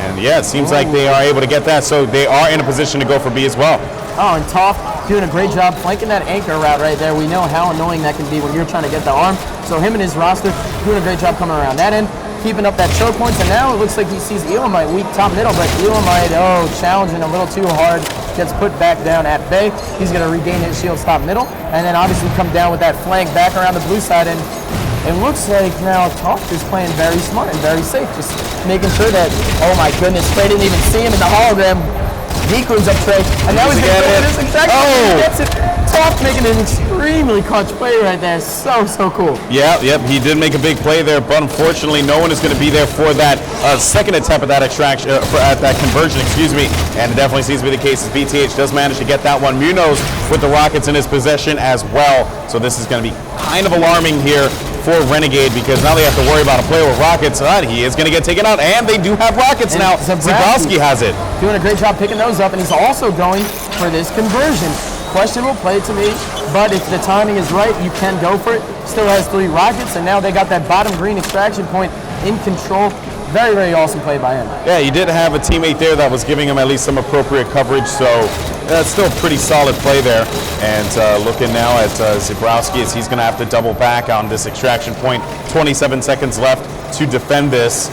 And yeah, it seems like they are able to get that, so they are in a position to go for B as well. Oh, and Toff doing a great job flanking that anchor route right there. We know how annoying that can be when you're trying to get the arm. So him and his roster doing a great job coming around that end, keeping up that choke points, and now it looks like he sees Elamite weak top middle, but Elamite, challenging a little too hard, gets put back down at bay. He's going to regain his shield top middle, and then obviously come down with that flank back around the blue side, and it looks like now Toff is playing very smart and very safe, just making sure that, oh my goodness, Trey didn't even see him in the hologram. He cleans up Trey, and now he's going to get this exactly. He gets it. Toff making an extremely clutch play right there. So cool. Yeah, he did make a big play there, but unfortunately, no one is going to be there for that second attempt at that extraction, at that conversion, excuse me. And it definitely seems to be the case as BTH does manage to get that one. Munoz with the rockets in his possession as well. So this is going to be kind of alarming here for Renegade, because now they have to worry about a player with rockets. He is going to get taken out, and they do have rockets now. Zabrowski has it. Doing a great job picking those up, and he's also going for this conversion. Questionable play to me, but if the timing is right, you can go for it. Still has 3 rockets, and now they got that bottom green extraction point in control. Very, very awesome play by him. Yeah, you did have a teammate there that was giving him at least some appropriate coverage, so that's still a pretty solid play there. And looking now at Zabrowski, as he's going to have to double back on this extraction point. 27 seconds left to defend this,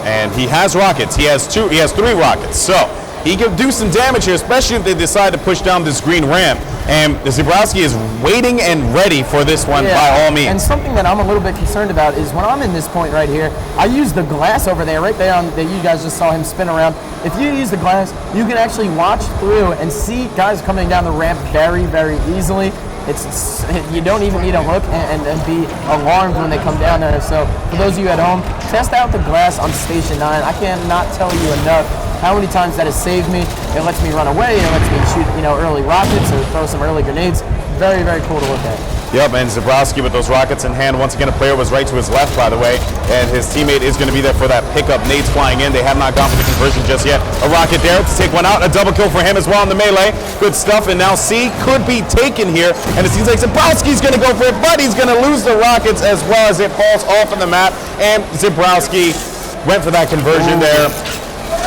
and he has rockets. He has 3 rockets, so he can do some damage here, especially if they decide to push down this green ramp. And Zabrowski is waiting and ready for this one by all means. And something that I'm a little bit concerned about is when I'm in this point right here, I use the glass over there, right there that you guys just saw him spin around. If you use the glass, you can actually watch through and see guys coming down the ramp very, very easily. You don't even need to look and be alarmed when they come down there. So for those of you at home, test out the glass on Station 9. I cannot tell you enough how many times that has saved me. It lets me run away. It lets me shoot, early rockets or throw some early grenades. Very, very cool to look at. Yep, and Zabrowski with those rockets in hand. Once again, a player was right to his left, by the way, and his teammate is going to be there for that pickup. Nades flying in. They have not gone for the conversion just yet. A rocket there to take one out. A double kill for him as well in the melee. Good stuff, and now C could be taken here, and it seems like Zabrowski's going to go for it, but he's going to lose the rockets as well as it falls off of the map, and Zabrowski went for that conversion there.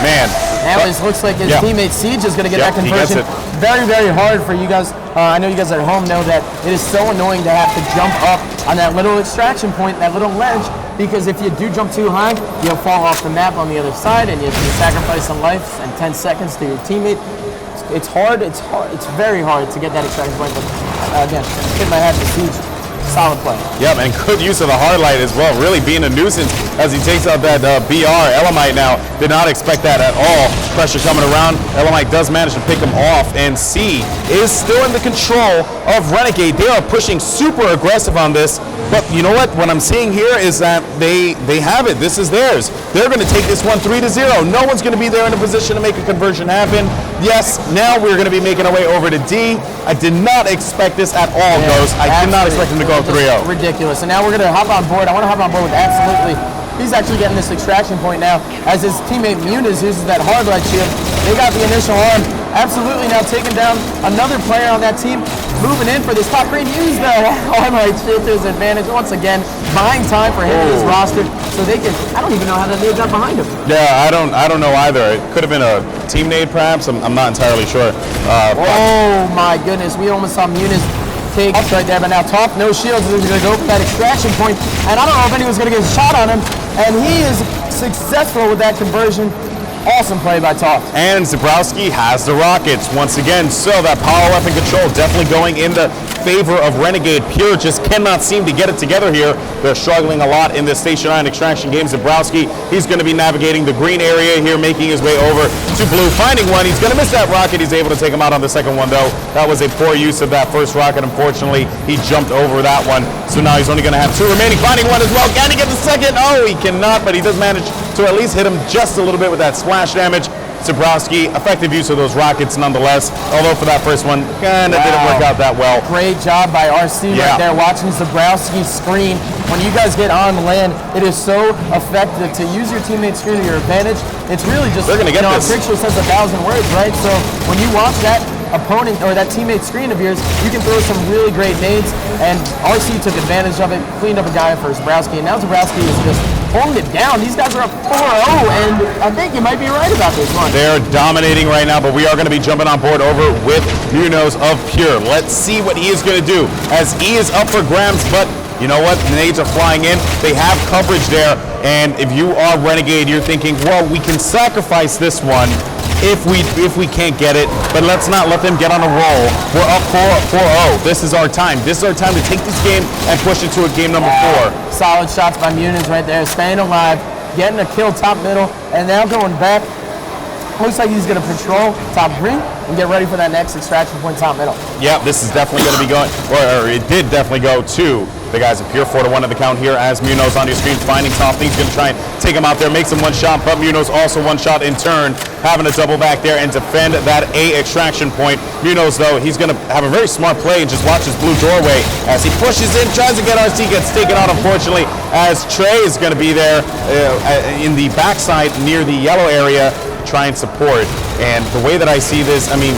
Man. Now it looks like his teammate Siege is going to get that conversion. Very, very hard for you guys. I know you guys at home know that it is so annoying to have to jump up on that little extraction point, that little ledge, because if you do jump too high, you'll fall off the map on the other side, and you sacrifice some life and 10 seconds to your teammate. It's hard. It's very hard to get that extraction point. But again, hit my head to Siege. Solid play. Yep, and good use of the hard light as well, really being a nuisance as he takes out that BR. Elamite now did not expect that at all. Pressure coming around. Elamite does manage to pick him off, and C is still in the control of Renegade. They are pushing super aggressive on this, but you know what? What I'm seeing here is that they have it. This is theirs. They're going to take this one 3-0. No one's going to be there in a position to make a conversion happen. Yes, now we're going to be making our way over to D. I did not expect this at all, Ghost. I did not expect him to go 3-0. Ridiculous. And now we're going to hop on board. I want to hop on board with absolutely He's actually getting this extraction point now as his teammate Muniz uses that hard light shield. They got the initial arm. Absolutely now taking down another player on that team. Moving in for this top green. Use the hard light shield to his advantage. Once again, buying time for him and his roster so they can, I don't even know how they got behind him. Yeah, I don't know either. It could have been a team nade perhaps. I'm not entirely sure. Oh my goodness, we almost saw Muniz take up right there, but now Toph, no shields, is going to go for that extraction point, and I don't know if anyone's going to get a shot on him, and he is successful with that conversion. Awesome play by Toph. And Zebrowski has the rockets once again. So that power weapon control definitely going in the favor of Renegade. Pure just cannot seem to get it together here. They're struggling a lot in this Station 9 extraction game. Zebrowski, he's going to be navigating the green area here, making his way over to blue, finding one. He's going to miss that rocket. He's able to take him out on the second one, though. That was a poor use of that first rocket. Unfortunately, he jumped over that one. So now he's only going to have two remaining. Finding one as well. Can he get the second? Oh, he cannot, but he does manage to at least hit him just a little bit with that splash damage. Zebrowski, effective use of those rockets nonetheless, although for that first one, kind of didn't work out that well. Great job by RC right there, watching Zebrowski screen. When you guys get on land, it is so effective to use your teammate's screen to your advantage. It's really just, they're gonna get this. A picture says 1,000 words, right? So when you watch that opponent or that teammate screen of yours, you can throw some really great nades, and RC took advantage of it, cleaned up a guy for Zebrowski, and now Zebrowski is just holding it down. These guys are up 4-0, and I think you might be right about this one. They're dominating right now, but we are going to be jumping on board over with Munoz of Pure. Let's see what he is going to do, as he is up for grabs, but you know what? The nades are flying in. They have coverage there, and if you are Renegade, you're thinking, well, we can sacrifice this one if we can't get it, but let's not let them get on a roll. We're up 4-0. This is our time. This is our time to take this game and push it to a game number 4. Solid shots by Muniz right there, staying alive, getting a kill top middle, and now going back. Looks like he's going to patrol top green and get ready for that next extraction point top middle. Yeah, this is definitely going to be going, or it did definitely go to the guys at Pure. 4-1 at the count here as Munoz on your screen finding Top. He's going to try and take him out there, makes him one shot, but Munoz also one shot in turn, having to double back there and defend that A extraction point. Munoz, though, he's going to have a very smart play and just watch his blue doorway as he pushes in, tries to get RC, gets taken out, unfortunately, as Trey is going to be there in the backside near the yellow area, try and support. And the way that I see this, I mean,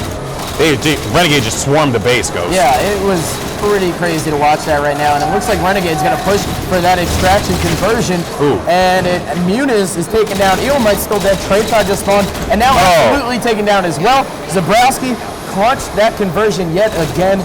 Renegade just swarmed the base, Ghost. Yeah, it was pretty crazy to watch that right now, and it looks like Renegade's going to push for that extraction conversion. Ooh. And Muniz is taken down. Elamite's still dead. Treytar just spawned, and now absolutely taken down as well. Zebrowski clutched that conversion yet again.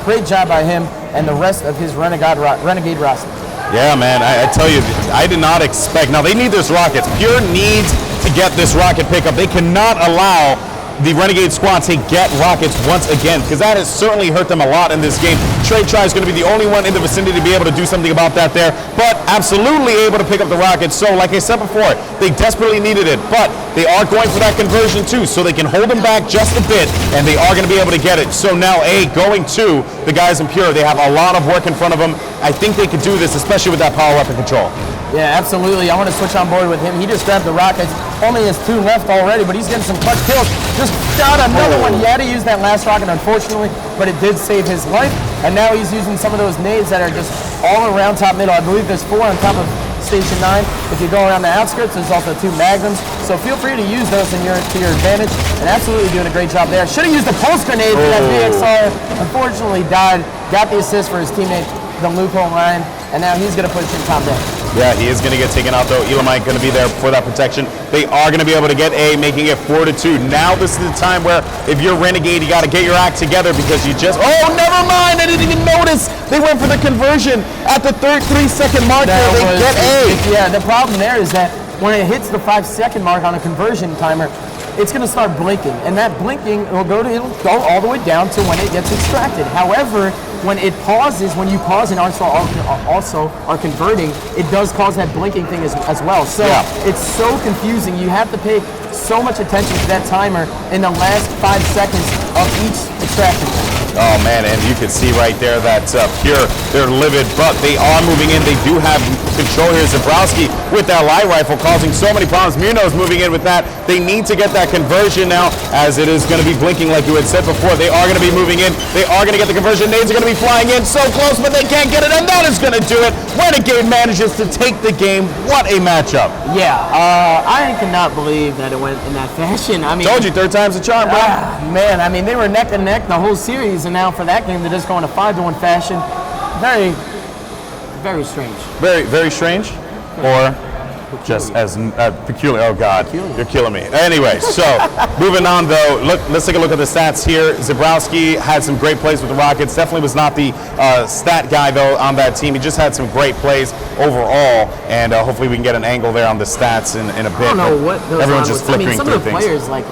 Great job by him and the rest of his Renegade roster. Yeah, man, I tell you, I did not expect. Now, they need this rockets. Pure needs to get this rocket pickup. They cannot allow the Renegade squad to get rockets once again, because that has certainly hurt them a lot in this game. Trey Try is going to be the only one in the vicinity to be able to do something about that there, but absolutely able to pick up the rockets. So, like I said before, they desperately needed it, but they are going for that conversion too, so they can hold them back just a bit, and they are going to be able to get it. So now, going to the guys in Pure, they have a lot of work in front of them. I think they could do this, especially with that power weapon control. Yeah, absolutely. I want to switch on board with him. He just grabbed the rockets. Only has 2 left already, but he's getting some clutch kills. Just got another one. He had to use that last rocket, unfortunately, but it did save his life. And now he's using some of those nades that are just all around top middle. I believe there's 4 on top of Station 9. If you go around the outskirts, there's also 2 magnums. So feel free to use those to your advantage. And absolutely doing a great job there. Should have used the pulse grenade for that VXR. Unfortunately died. Got the assist for his teammate, the loophole Ryan. And now he's going to push in top down. Yeah, he is going to get taken out, though. Elamite going to be there for that protection. They are going to be able to get A, making it 4-2. Now this is the time where if you're Renegade, you got to get your act together, because you just... Oh, never mind! I didn't even notice! They went for the conversion at the 3-second mark there. They get A. Yeah, the problem there is that when it hits the 5-second mark on a conversion timer, it's going to start blinking, and that blinking will it'll go all the way down to when it gets extracted. However, when it pauses, when you pause and also are converting, it does cause that blinking thing as well. So it's so confusing. You have to pay so much attention to that timer in the last 5 seconds of each extraction. Oh, man, and you can see right there that Pure, they're livid, but they are moving in. They do have control here. Zebrowski with that light rifle causing so many problems. Munoz moving in with that. They need to get that conversion now, as it is going to be blinking like you had said before. They are going to be moving in. They are going to get the conversion. Nades are going to be Enemy flying in so close, but they can't get it, and that is going to do it. Renegade manages to take the game. What a matchup. Yeah, I cannot believe that it went in that fashion. I mean, Told you, third time's a charm, bro. Man, I mean, they were neck and neck the whole series, and now for that game, they're just going to 5-1 fashion. Very, very strange. Very, very strange, or just as peculiar. Oh God, you're killing me. Anyway, so moving on though. Let's take a look at the stats here. Zabrowski had some great plays with the Rockets. Definitely was not the stat guy though on that team. He just had some great plays overall, and hopefully we can get an angle there on the stats in a bit. I don't know what goes everyone's on just with, flickering some through of the things. players like.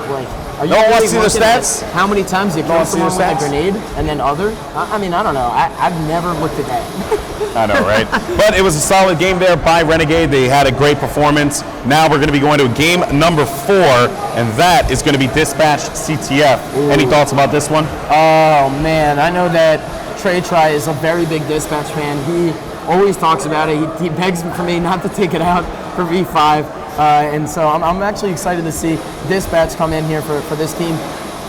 Are you No one really wants to see the looking at stats? How many times you kill someone with a stats? grenade and then other? I mean, I don't know. I've never looked at that. I know, right? But it was a solid game there by Renegade. They had a great performance. Now we're going to be going to game number 4, and that is going to be Dispatch CTF. Ooh. Any thoughts about this one? Oh, man. I know that Trey Try is a very big Dispatch fan. He always talks about it. He begs for me not to take it out for V5. And so I'm actually excited to see Dispatch come in here for this team.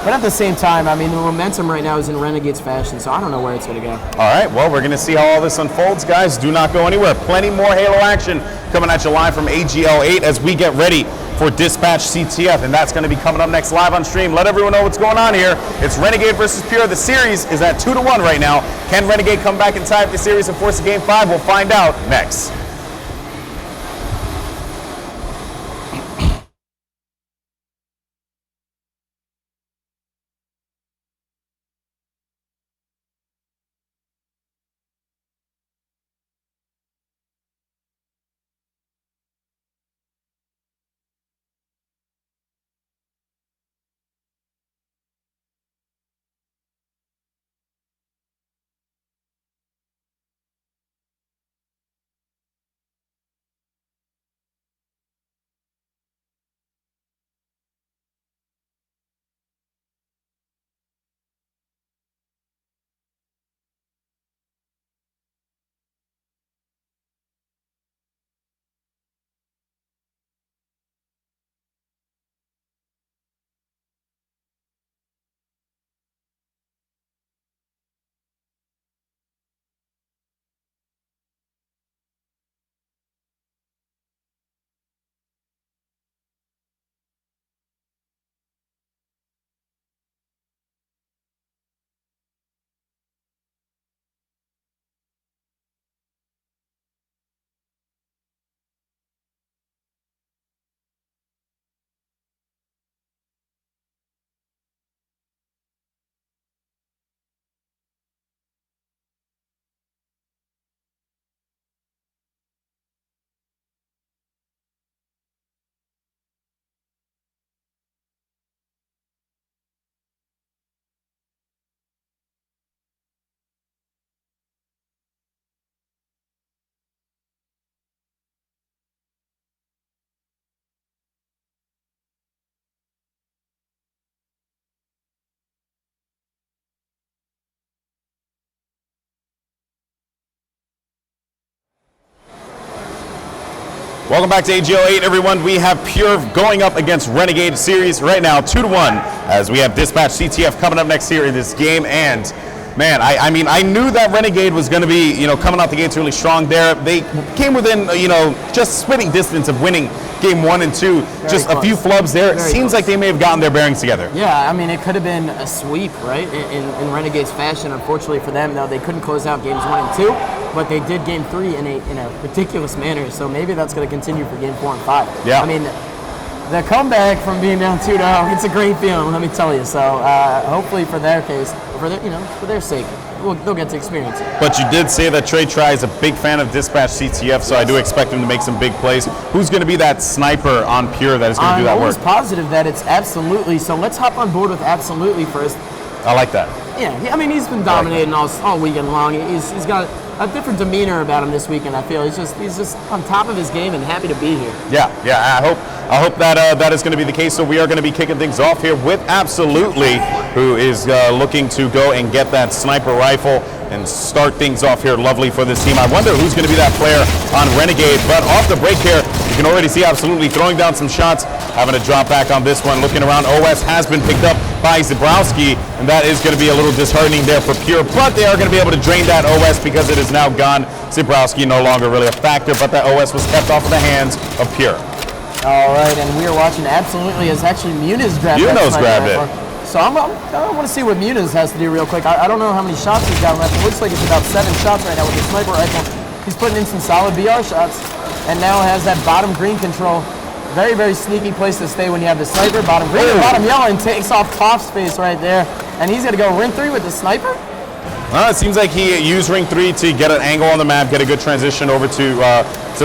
But at the same time, I mean, the momentum right now is in Renegade's fashion, so I don't know where it's going to go. All right, well, we're going to see how all this unfolds, guys. Do not go anywhere. Plenty more Halo action coming at you live from AGL8 as we get ready for Dispatch CTF, and that's going to be coming up next live on stream. Let everyone know what's going on here. It's Renegade versus Pure. The series is at 2-1 right now. Can Renegade come back and tie up the series and force a Game 5? We'll find out next. Welcome back to AGL8, everyone. We have Pure going up against Renegade series right now, 2-1, as we have Dispatch CTF coming up next here in this game. And man, I mean, I knew that Renegade was going to be, coming out the gates really strong there. They came within, just spitting distance of winning game 1 and 2. Just a few flubs there. It seems like they may have gotten their bearings together. Yeah, I mean, it could have been a sweep, right, in Renegade's fashion. Unfortunately for them, though, they couldn't close out games 1 and 2, but they did game 3 in a ridiculous manner. So maybe that's going to continue for game 4 and 5. Yeah. I mean, the comeback from being down 2-0, it's a great feeling, let me tell you. So hopefully for their case, for their sake, they'll get to experience it. But you did say that Trey Try is a big fan of Dispatch CTF, so I do expect him to make some big plays. Who's going to be that sniper on Pure that is going to do that work? I'm always positive that it's Absolutely. So let's hop on board with Absolutely first. I like that. Yeah, I mean, he's been dominating all weekend long. He's got a different demeanor about him this weekend, I feel. He's just on top of his game and happy to be here. Yeah, I hope that that is going to be the case. So we are going to be kicking things off here with Absolutely, who is looking to go and get that sniper rifle. and start things off here lovely for this team. I wonder who's going to be that player on Renegade, but off the break here, you can already see absolutely throwing down some shots, having to drop back on this one. Looking around, OS has been picked up by Zabrowski, and that is going to be a little disheartening there for Pure, but they are going to be able to drain that OS because it is now gone. Zabrowski no longer really a factor, but that OS was kept off of the hands of Pure. All right, and we are watching absolutely as actually Muniz grabbed that Muniz sniper grabbed rifle. So I want to see what Muniz has to do real quick. I don't know how many shots he's got left. It looks like it's about 7 shots right now with the sniper rifle. He's putting in some solid BR shots and now has that bottom green control. Very, very sneaky place to stay when you have the sniper. Bottom green and bottom yellow, and takes off Toff's face right there. And he's going to go ring 3 with the sniper? It seems like he used ring 3 to get an angle on the map, get a good transition over to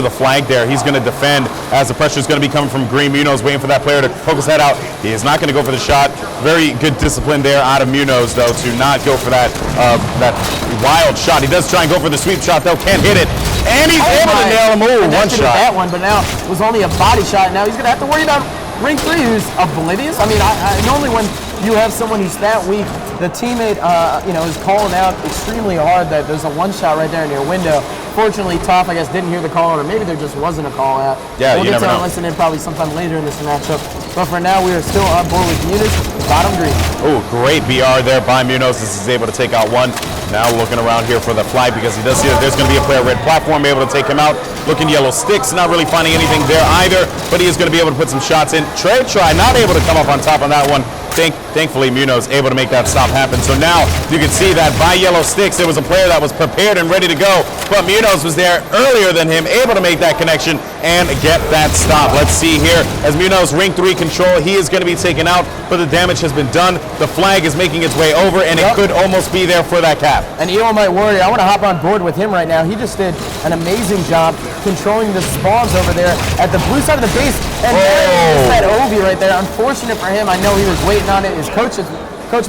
the flag there. He's going to defend as the pressure is going to be coming from green. Munoz waiting for that player to poke his head out. He is not going to go for the shot. Very good discipline there out of Munoz, though, to not go for that wild shot. He does try and go for the sweep shot, though. Can't hit it. And he's able to nail him. Ooh, one shot. That one, but now it was only a body shot. Now he's going to have to worry about ring 3, who's oblivious. I mean, normally when you have someone who's that weak, the teammate, is calling out extremely hard that there's a one shot right there in your window. Fortunately, Toff, I guess, didn't hear the call out, or maybe there just wasn't a call out. Yeah, we'll you get never to know. listen in probably sometime later in this matchup. But for now, we are still on board with Muniz, bottom green. Oh, great BR there by Munoz. This is able to take out one. Now looking around here for the flag because he does see that there's going to be a player red platform able to take him out. Looking yellow sticks, not really finding anything there either, but he is going to be able to put some shots in. Trey try not able to come up on top on that one. Thankfully, Munoz able to make that stop happen. So now you can see that by yellow sticks, there was a player that was prepared and ready to go, but Munoz was there earlier than him, able to make that connection and get that stop. Let's see here as Munoz ring 3 control. He is going to be taken out, but the damage has been done. The flag is making its way over, and it could almost be there for that cap. And Elon might worry. I want to hop on board with him right now. He just did an amazing job controlling the spawns over there at the blue side of the base. And there's that Ovi right there. Unfortunate for him. I know he was waiting on it. His coach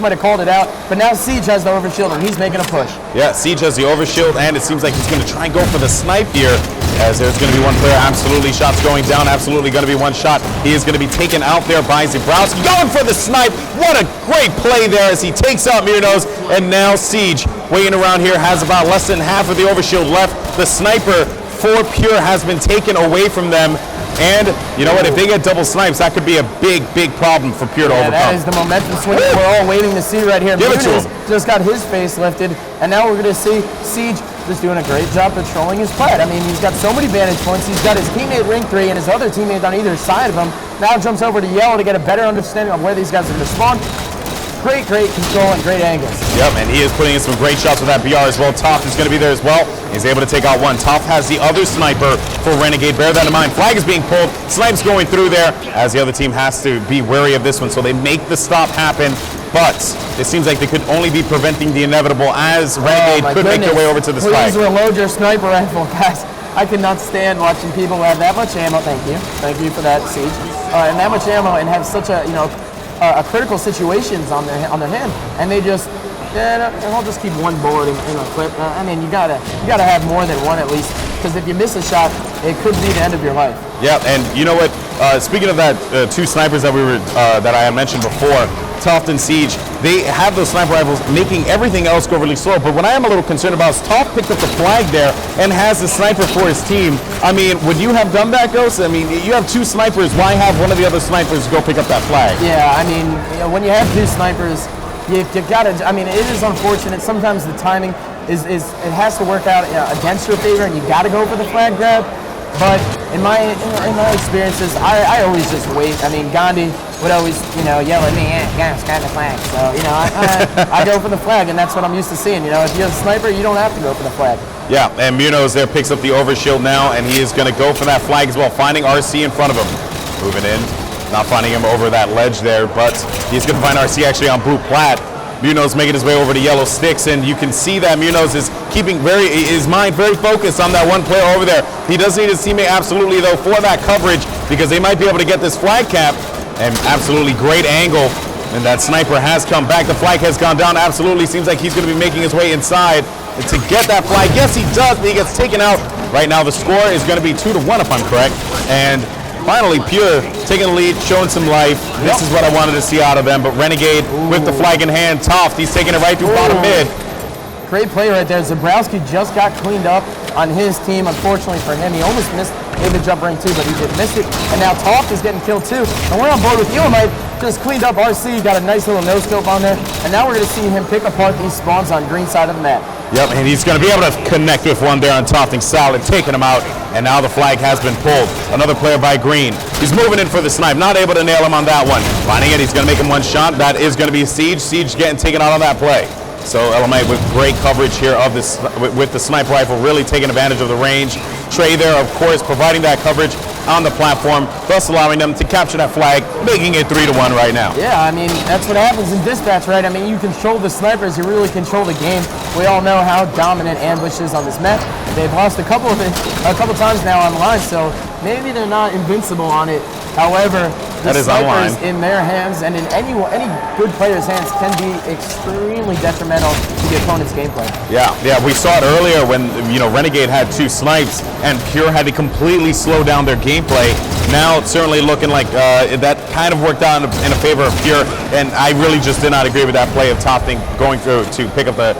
might have called it out, but now Siege has the overshield and he's making a push. Yeah, Siege has the overshield, and it seems like he's going to try and go for the snipe here, as there's going to be one player. Absolutely, shots going down. Absolutely going to be one shot. He is going to be taken out there by Zabrowski. Going for the snipe. What a great play there as he takes out Munoz, and now Siege waiting around here has about less than half of the overshield left. The sniper for Pure has been taken away from them. And you know what? If they get double snipes, that could be a big, big problem for Pure to overcome. That is the momentum swing that we're all waiting to see right here. Give it to him. Just got his face lifted, and now we're going to see Siege just doing a great job patrolling his plat. I mean, he's got so many vantage points. He's got his teammate ring 3 and his other teammate on either side of him. Now jumps over to yellow to get a better understanding of where these guys are going to spawn. Great control and great angles. Yep, and he is putting in some great shots with that BR as well. Toff is going to be there as well. He's able to take out one. Toff has the other sniper for Renegade. Bear that in mind. Flag is being pulled. Snipes going through there as the other team has to be wary of this one. So they make the stop happen. But it seems like they could only be preventing the inevitable as Renegade could make their way over to the spike. Please reload your sniper rifle, guys. I cannot stand watching people who have that much ammo. Thank you. Thank you for that, Siege. And that much ammo and have such a, a critical situations on their hand, and they just, I'll just keep one bullet in a clip. I mean, you gotta have more than one at least, because if you miss a shot, it could be the end of your life. Yeah, and you know what? Speaking of that, two snipers that that I had mentioned before, Toft and Siege, they have those sniper rifles making everything else go really slow. But what I am a little concerned about is Toft picked up the flag there and has the sniper for his team. I mean, would you have done that, Ghost? I mean, you have two snipers. Why have one of the other snipers go pick up that flag? Yeah, I mean, when you have two snipers, you gotta. I mean, it is unfortunate. Sometimes the timing is it has to work out against your favor, and you gotta go for the flag grab. But in my experiences, I always just wait. I mean, Gandhi would always, yell at me, guys, got the flag. So, I go for the flag, and that's what I'm used to seeing. If you're a sniper, you don't have to go for the flag. Yeah, and Munoz there picks up the overshield now, and he is going to go for that flag as well, finding RC in front of him. Moving in, not finding him over that ledge there, but he's going to find RC actually on boot plat. Munoz making his way over to yellow sticks, and you can see that Munoz is keeping his mind very focused on that one player over there. He does need his teammate absolutely though for that coverage, because they might be able to get this flag cap, and absolutely great angle, and that sniper has come back. The flag has gone down. Absolutely seems like he's going to be making his way inside to get that flag. Yes, he does, but he gets taken out. Right now the score is going to be 2-1 if I'm correct, and finally, Pure taking the lead, showing some life. This is what I wanted to see out of them. But Renegade with the flag in hand. Toft, he's taking it right through bottom mid. Great play right there. Zabrowski just got cleaned up on his team. Unfortunately for him, he almost missed the jump ring too, but he did miss it. And now Toft is getting killed too. And we're on board with Elamite. Just cleaned up RC, got a nice little no-scope on there. And now we're going to see him pick apart these spawns on green side of the map. Yep, and he's going to be able to connect with one there on Tofting Salad, taking him out, and now the flag has been pulled. Another player by Green. He's moving in for the snipe, not able to nail him on that one. Finding it, he's going to make him one shot. That is going to be Siege. Siege getting taken out on that play. So Elamite with great coverage here of this with the sniper rifle, really taking advantage of the range. Trey there, of course, providing that coverage on the platform, thus allowing them to capture that flag, making it 3-1 right now. Yeah, I mean, that's what happens in dispatch, right? I mean, you control the snipers, you really control the game. We all know how dominant Ambush is on this map. They've lost a couple times now online, so maybe they're not invincible on it. However, the snipers in their hands and in any good player's hands can be extremely detrimental to the opponent's gameplay. Yeah, we saw it earlier when Renegade had 2 snipes and Pure had to completely slow down their gameplay. Now it's certainly looking like that kind of worked out in a favor of Pure, and I really just did not agree with that play of Tofting going through to pick up the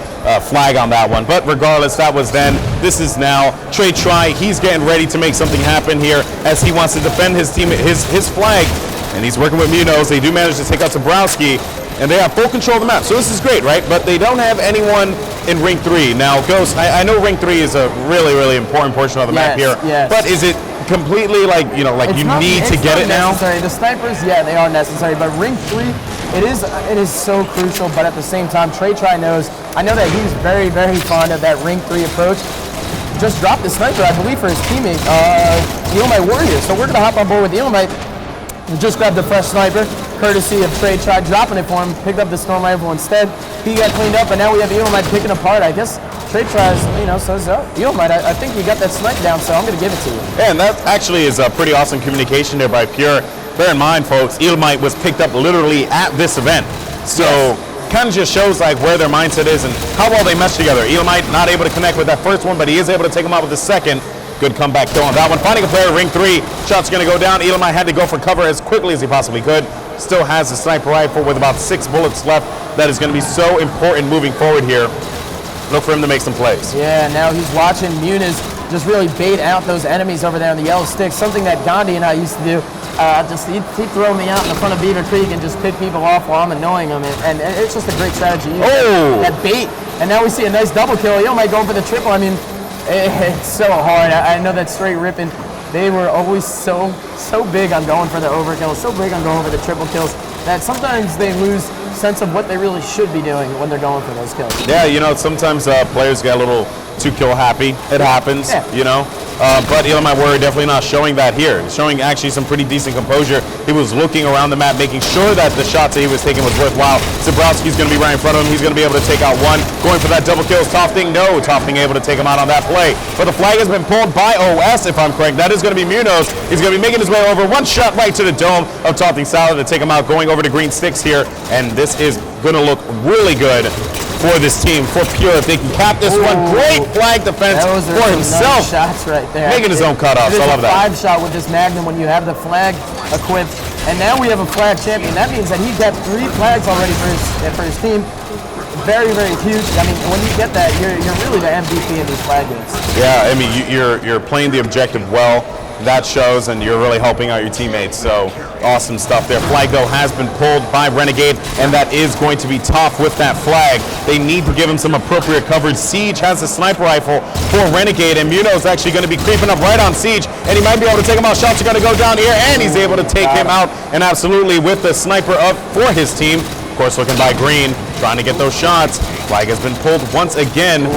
flag on that one. But regardless, that was then. This is now. Trey Try, he's getting ready to make something happen here as he wants to defend his team, his flag, and he's working with Munoz. They do manage to take out Zabrowski, and they have full control of the map. So this is great, right? But they don't have anyone in Ring 3. Now, Ghost, I know Ring 3 is a really, really important portion of the map here, but is it completely like you need to get it now? The snipers, yeah, they are necessary, but Ring 3, it is so crucial. But at the same time, Trey Try knows. I know that he's very, very fond of that Ring 3 approach. Just dropped the sniper, I believe, for his teammate, Elamite Warrior. So we're gonna hop on board with Elamite. We just grabbed the fresh sniper, courtesy of Trey Try dropping it for him. Picked up the storm rifle instead. He got cleaned up, and now we have Elamite picking apart. I guess Trey Try's, says, Elamite, I think you got that snipe down, so I'm gonna give it to you. Yeah, and that actually is a pretty awesome communication there by Pure. Bear in mind, folks, Elamite was picked up literally at this event. So kind of just shows like where their mindset is and how well they mesh together. Elamite not able to connect with that first one, but he is able to take him out with the second. Good comeback though on that one. Finding a player, Ring 3. Shot's going to go down. Elamite had to go for cover as quickly as he possibly could. Still has the sniper rifle with about 6 bullets left. That is going to be so important moving forward here. Look for him to make some plays. Yeah, now he's watching Muniz just really bait out those enemies over there on the yellow stick. Something that Gandhi and I used to do. He'd throw me out in the front of Beaver Creek and just pick people off while I'm annoying them. And it's just a great strategy. That bait. And now we see a nice double kill. Elamite going for the triple. I mean, it's so hard. I know that straight ripping. They were always so big on going for the overkill, so big on going for the triple kills, that sometimes they lose sense of what they really should be doing when they're going for those kills. Yeah, sometimes players get a little too kill happy. It happens, but Elamite Warrior definitely not showing that here. He's showing actually some pretty decent composure. He was looking around the map, making sure that the shots that he was taking was worthwhile. Zabrowski's going to be right in front of him. He's going to be able to take out one. Going for that double kill. Tofting, no. Tofting able to take him out on that play. But the flag has been pulled by OS, if I'm correct. That is going to be Munoz. He's going to be making his way over. One shot right to the dome of Tofting Salad to take him out. Going over to green sticks here. And this is going to look really good for this team, for Pure, if they can cap this one. Great flag defense for himself. Nice shots right there. Making his own cutoffs. I love that. 5-shot with this Magnum when you have the flag equipped. And now we have a flag champion. That means that he got 3 flags already for his team. Very, very huge. I mean, when you get that, you're really the MVP in these flag games. Yeah, I mean, you're playing the objective well. That shows, and you're really helping out your teammates. So awesome stuff there. Flag though has been pulled by Renegade, and that is going to be Toff with that flag. They need to give him some appropriate coverage. Siege has a sniper rifle for Renegade, and Munoz actually going to be creeping up right on Siege, and he might be able to take him out. Shots are going to go down here, and he's able to take him out, and absolutely with the sniper up for his team. Of course, looking by Green, trying to get those shots. Flag has been pulled once again.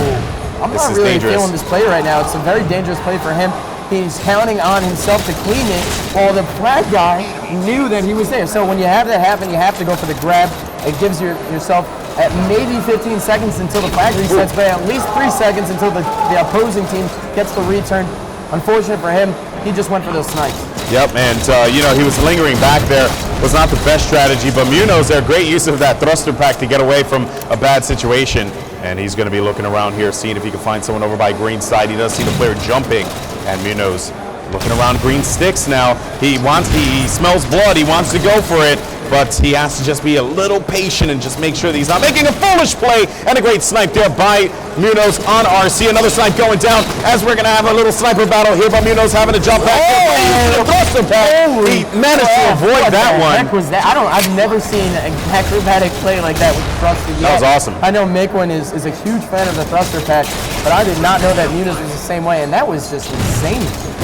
I'm not really feeling this play right now. It's a very dangerous play for him. He's counting on himself to clean it, while the flag guy knew that he was there. So when you have that happen, you have to go for the grab. It gives yourself at maybe 15 seconds until the flag resets, but at least 3 seconds until the opposing team gets the return. Unfortunate for him, he just went for those snipes. Yep, and he was lingering back there. Was not the best strategy, but Munoz there, great use of that thruster pack to get away from a bad situation. And he's going to be looking around here, seeing if he can find someone over by green side. He does see the player jumping, and Munoz looking around green sticks now. He smells blood. He wants to go for it. but he has to just be a little patient and just make sure that he's not making a foolish play. And a great snipe there by Munoz on RC. Another snipe going down as we're going to have a little sniper battle here, but Munoz having to jump back. He managed to avoid that one. Heck was that? I've never seen an acrobatic play like that with the thruster yet. That was awesome. I know Miquin is a huge fan of the thruster pack, but I did not know that Munoz was the same way, and that was just insane.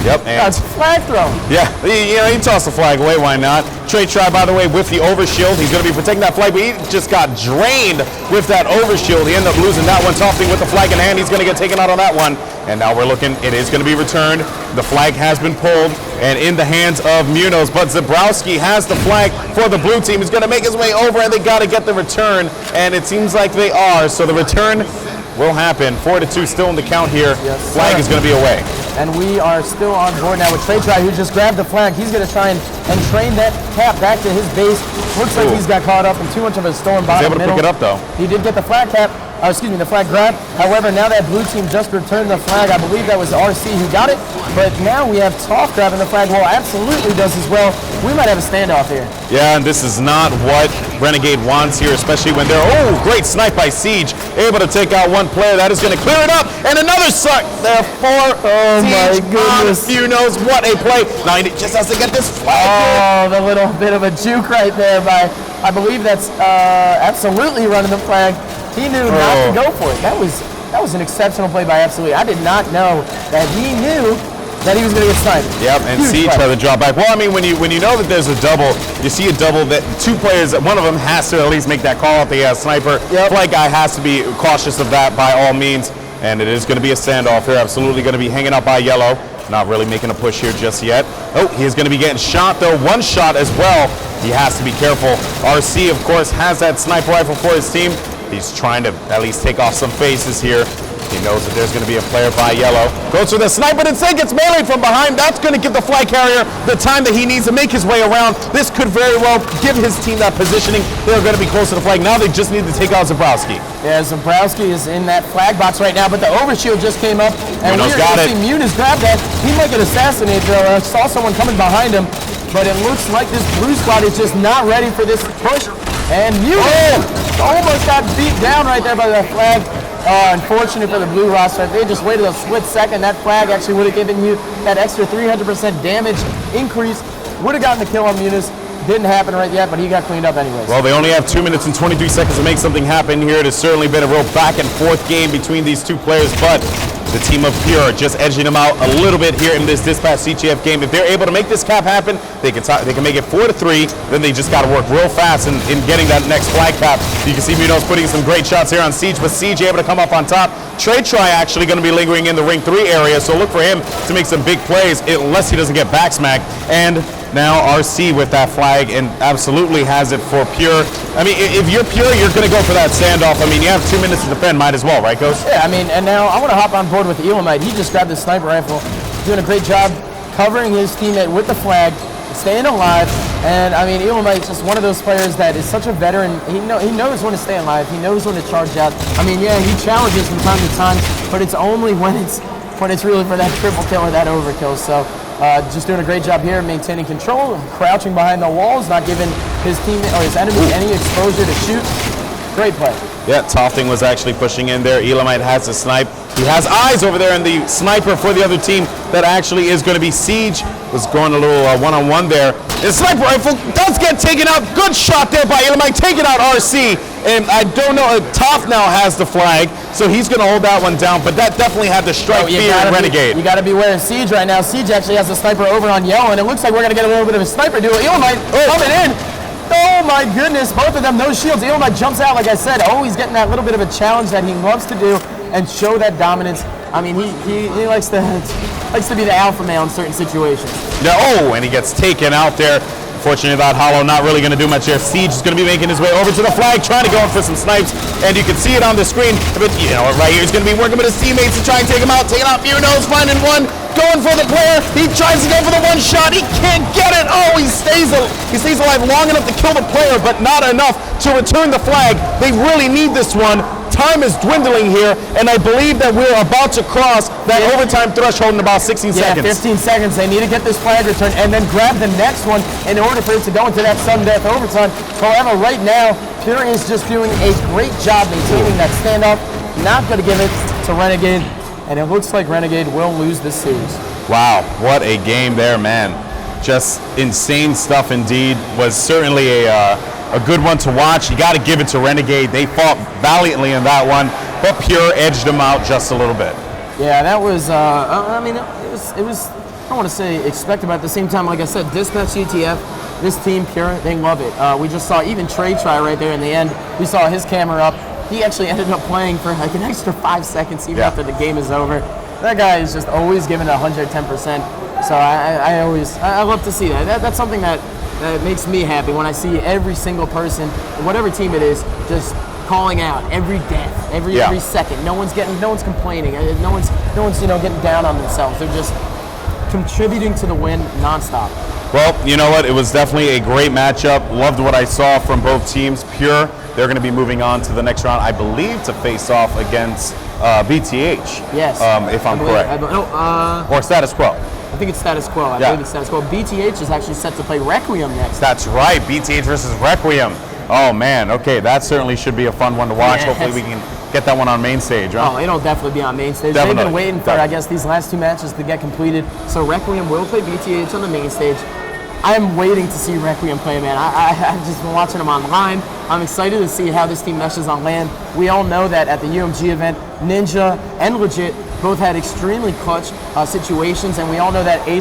Yep. That's flag throw. Yeah, he tossed the flag away. Why not? Trey Tri, by the way, with the overshield. He's going to be protecting that flag, but he just got drained with that overshield. He ended up losing that one. Topping with the flag in hand. He's going to get taken out on that one. And now we're looking. It is going to be returned. The flag has been pulled and in the hands of Munoz. But Zabrowski has the flag for the blue team. He's going to make his way over, and they got to get the return. And it seems like they are. So the return will happen. 4-2 still in the count here. Yes, flag is going to be away. And we are still on board now with Trey Tri, who just grabbed the flag. He's going to try and train that cap back to his base. Looks like he's got caught up in too much of a storm bottom He's able to pick it up, though. He did get the flag cap. The flag grab. However, now that blue team just returned the flag. I believe that was RC who got it. But now we have Toff grabbing the flag. Well, absolutely does as well. We might have a standoff here. Yeah, and this is not what Renegade wants here, especially when they're, great snipe by Siege. Able to take out one player. That is going to clear it up. And another suck there for Siege. My goodness. Munoz. What a play. Now he just has to get this flag. Oh, the little bit of a juke right there by, I believe that's absolutely running the flag. He knew not to go for it. That was an exceptional play by Absolutely. I did not know that he knew that he was going to get sniped. Yep, and Siege tried to drop back. Well, I mean, when you know that there's a double, you see a double that two players, one of them has to at least make that call out the sniper. Yep. Flag guy has to be cautious of that by all means. And it is going to be a standoff here. Absolutely going to be hanging up by Yellow. Not really making a push here just yet. Oh, he is going to be getting shot though. One shot as well. He has to be careful. RC, of course, has that sniper rifle for his team. He's trying to at least take off some faces here. He knows that there's going to be a player by Yellow. Goes for the sniper, but instead gets meleeed from behind. That's going to give the flag carrier the time that he needs to make his way around. This could very well give his team that positioning. They're going to be close to the flag. Now they just need to take out Zabrowski. Yeah, Zabrowski is in that flag box right now, but the overshield just came up. And Munoz we're got going to it. see Munoz grab that. He might get assassinated though. I saw someone coming behind him, but it looks like this blue squad is just not ready for this push. And Munoz almost got beat down right there by that flag. Unfortunate for the blue roster. If they just waited a split second, that flag actually would have given you that extra 300% damage increase. Would have gotten the kill on Munoz. Didn't happen right yet, but he got cleaned up anyways. Well, they only have 2 minutes and 23 seconds to make something happen here. It has certainly been a real back and forth game between these two players, but the team of Pure just edging them out a little bit here in this Dispatch CTF game. If they're able to make this cap happen, they can make it 4-3. Then they just got to work real fast in getting that next flag cap. You can see Munoz putting some great shots here on Siege, but Siege able to come up on top. Trey Tri actually going to be lingering in the ring 3 area, so look for him to make some big plays unless he doesn't get back smacked. And now RC with that flag and absolutely has it for Pure. I mean, if you're Pure, you're going to go for that standoff. I mean, you have 2 minutes to defend, might as well, right, Ghost? Yeah, I mean, and now I want to hop on board with Elamite. He just grabbed the sniper rifle, doing a great job covering his teammate with the flag, staying alive. And I mean, Elamite is just one of those players that is such a veteran. He knows when to stay alive. He knows when to charge out. I mean, yeah, he challenges from time to time, but it's only when it's really for that triple kill or that overkill. So just doing a great job here, maintaining control, crouching behind the walls, not giving his teammate or his enemy any exposure to shoot. Great play. Yeah, Toffing was actually pushing in there. Elamite has the snipe. He has eyes over there, and the sniper for the other team that actually is going to be Siege was going a little one-on-one there. The sniper rifle does get taken out. Good shot there by Elamite, taking out RC. And I don't know, Toff now has the flag, so he's going to hold that one down, but that definitely had to strike fear in Renegade. You got to beware of Siege right now. Siege actually has the sniper over on Yellow, and it looks like we're going to get a little bit of a sniper duel. Elamite coming in. Oh my goodness, both of them, those shields. Elamite jumps out, like I said, always getting that little bit of a challenge that he loves to do and show that dominance. I mean, he likes to be the alpha male in certain situations. Yeah, and he gets taken out there. Unfortunately, that Hollow not really going to do much here. Siege is going to be making his way over to the flag, trying to go in for some snipes, and you can see it on the screen. But, right here, he's going to be working with his teammates to try and take him out. Taking out Munoz, finding one, going for the player. He tries to go for the one shot. He can't get it. Oh, he stays alive long enough to kill the player, but not enough to return the flag. They really need this one. time is dwindling here, and I believe that we're about to cross that overtime threshold in about 16 Yeah, seconds. 15 seconds. They need to get this flag return and then grab the next one in order for it to go into that sudden death overtime. However, right now, Pure is just doing a great job maintaining that standoff. Not going to give it to Renegade, and it looks like Renegade will lose this series. Wow, what a game there, man. Just insane stuff indeed. Was certainly a good one to watch. You got to give it to Renegade. They fought valiantly in that one, but Pure edged them out just a little bit. Yeah, that was, I mean, it was, I don't want to say expected, but at the same time, like I said, Dispatch CTF, this team, Pure, they love it. We just saw even Trey try right there in the end. We saw his camera up. He actually ended up playing for like an extra 5 seconds even after the game is over. That guy is just always giving 110%. So I love to see that. That's something that makes me happy when I see every single person, whatever team it is, just calling out every death, every second. No one's complaining. No one's getting down on themselves. They're just contributing to the win nonstop. Well, you know what? It was definitely a great matchup. Loved what I saw from both teams. Pure, they're going to be moving on to the next round, I believe, to face off against BTH. Yes. If I'm correct. Or Status Quo. I think it's Status Quo. I believe it's Status Quo. BTH is actually set to play Requiem next. That's right. BTH versus Requiem. Oh, man. Okay, that certainly should be a fun one to watch. Yes. Hopefully we can get that one on main stage, huh? Oh, it'll definitely be on main stage. Definitely. They've been waiting for, I guess, these last 2 matches to get completed. So Requiem will play BTH on the main stage. I'm waiting to see Requiem play, man. I've just been watching them online. I'm excited to see how this team meshes on land. We all know that at the UMG event, Ninja and Legit both had extremely clutch situations, and we all know that Ace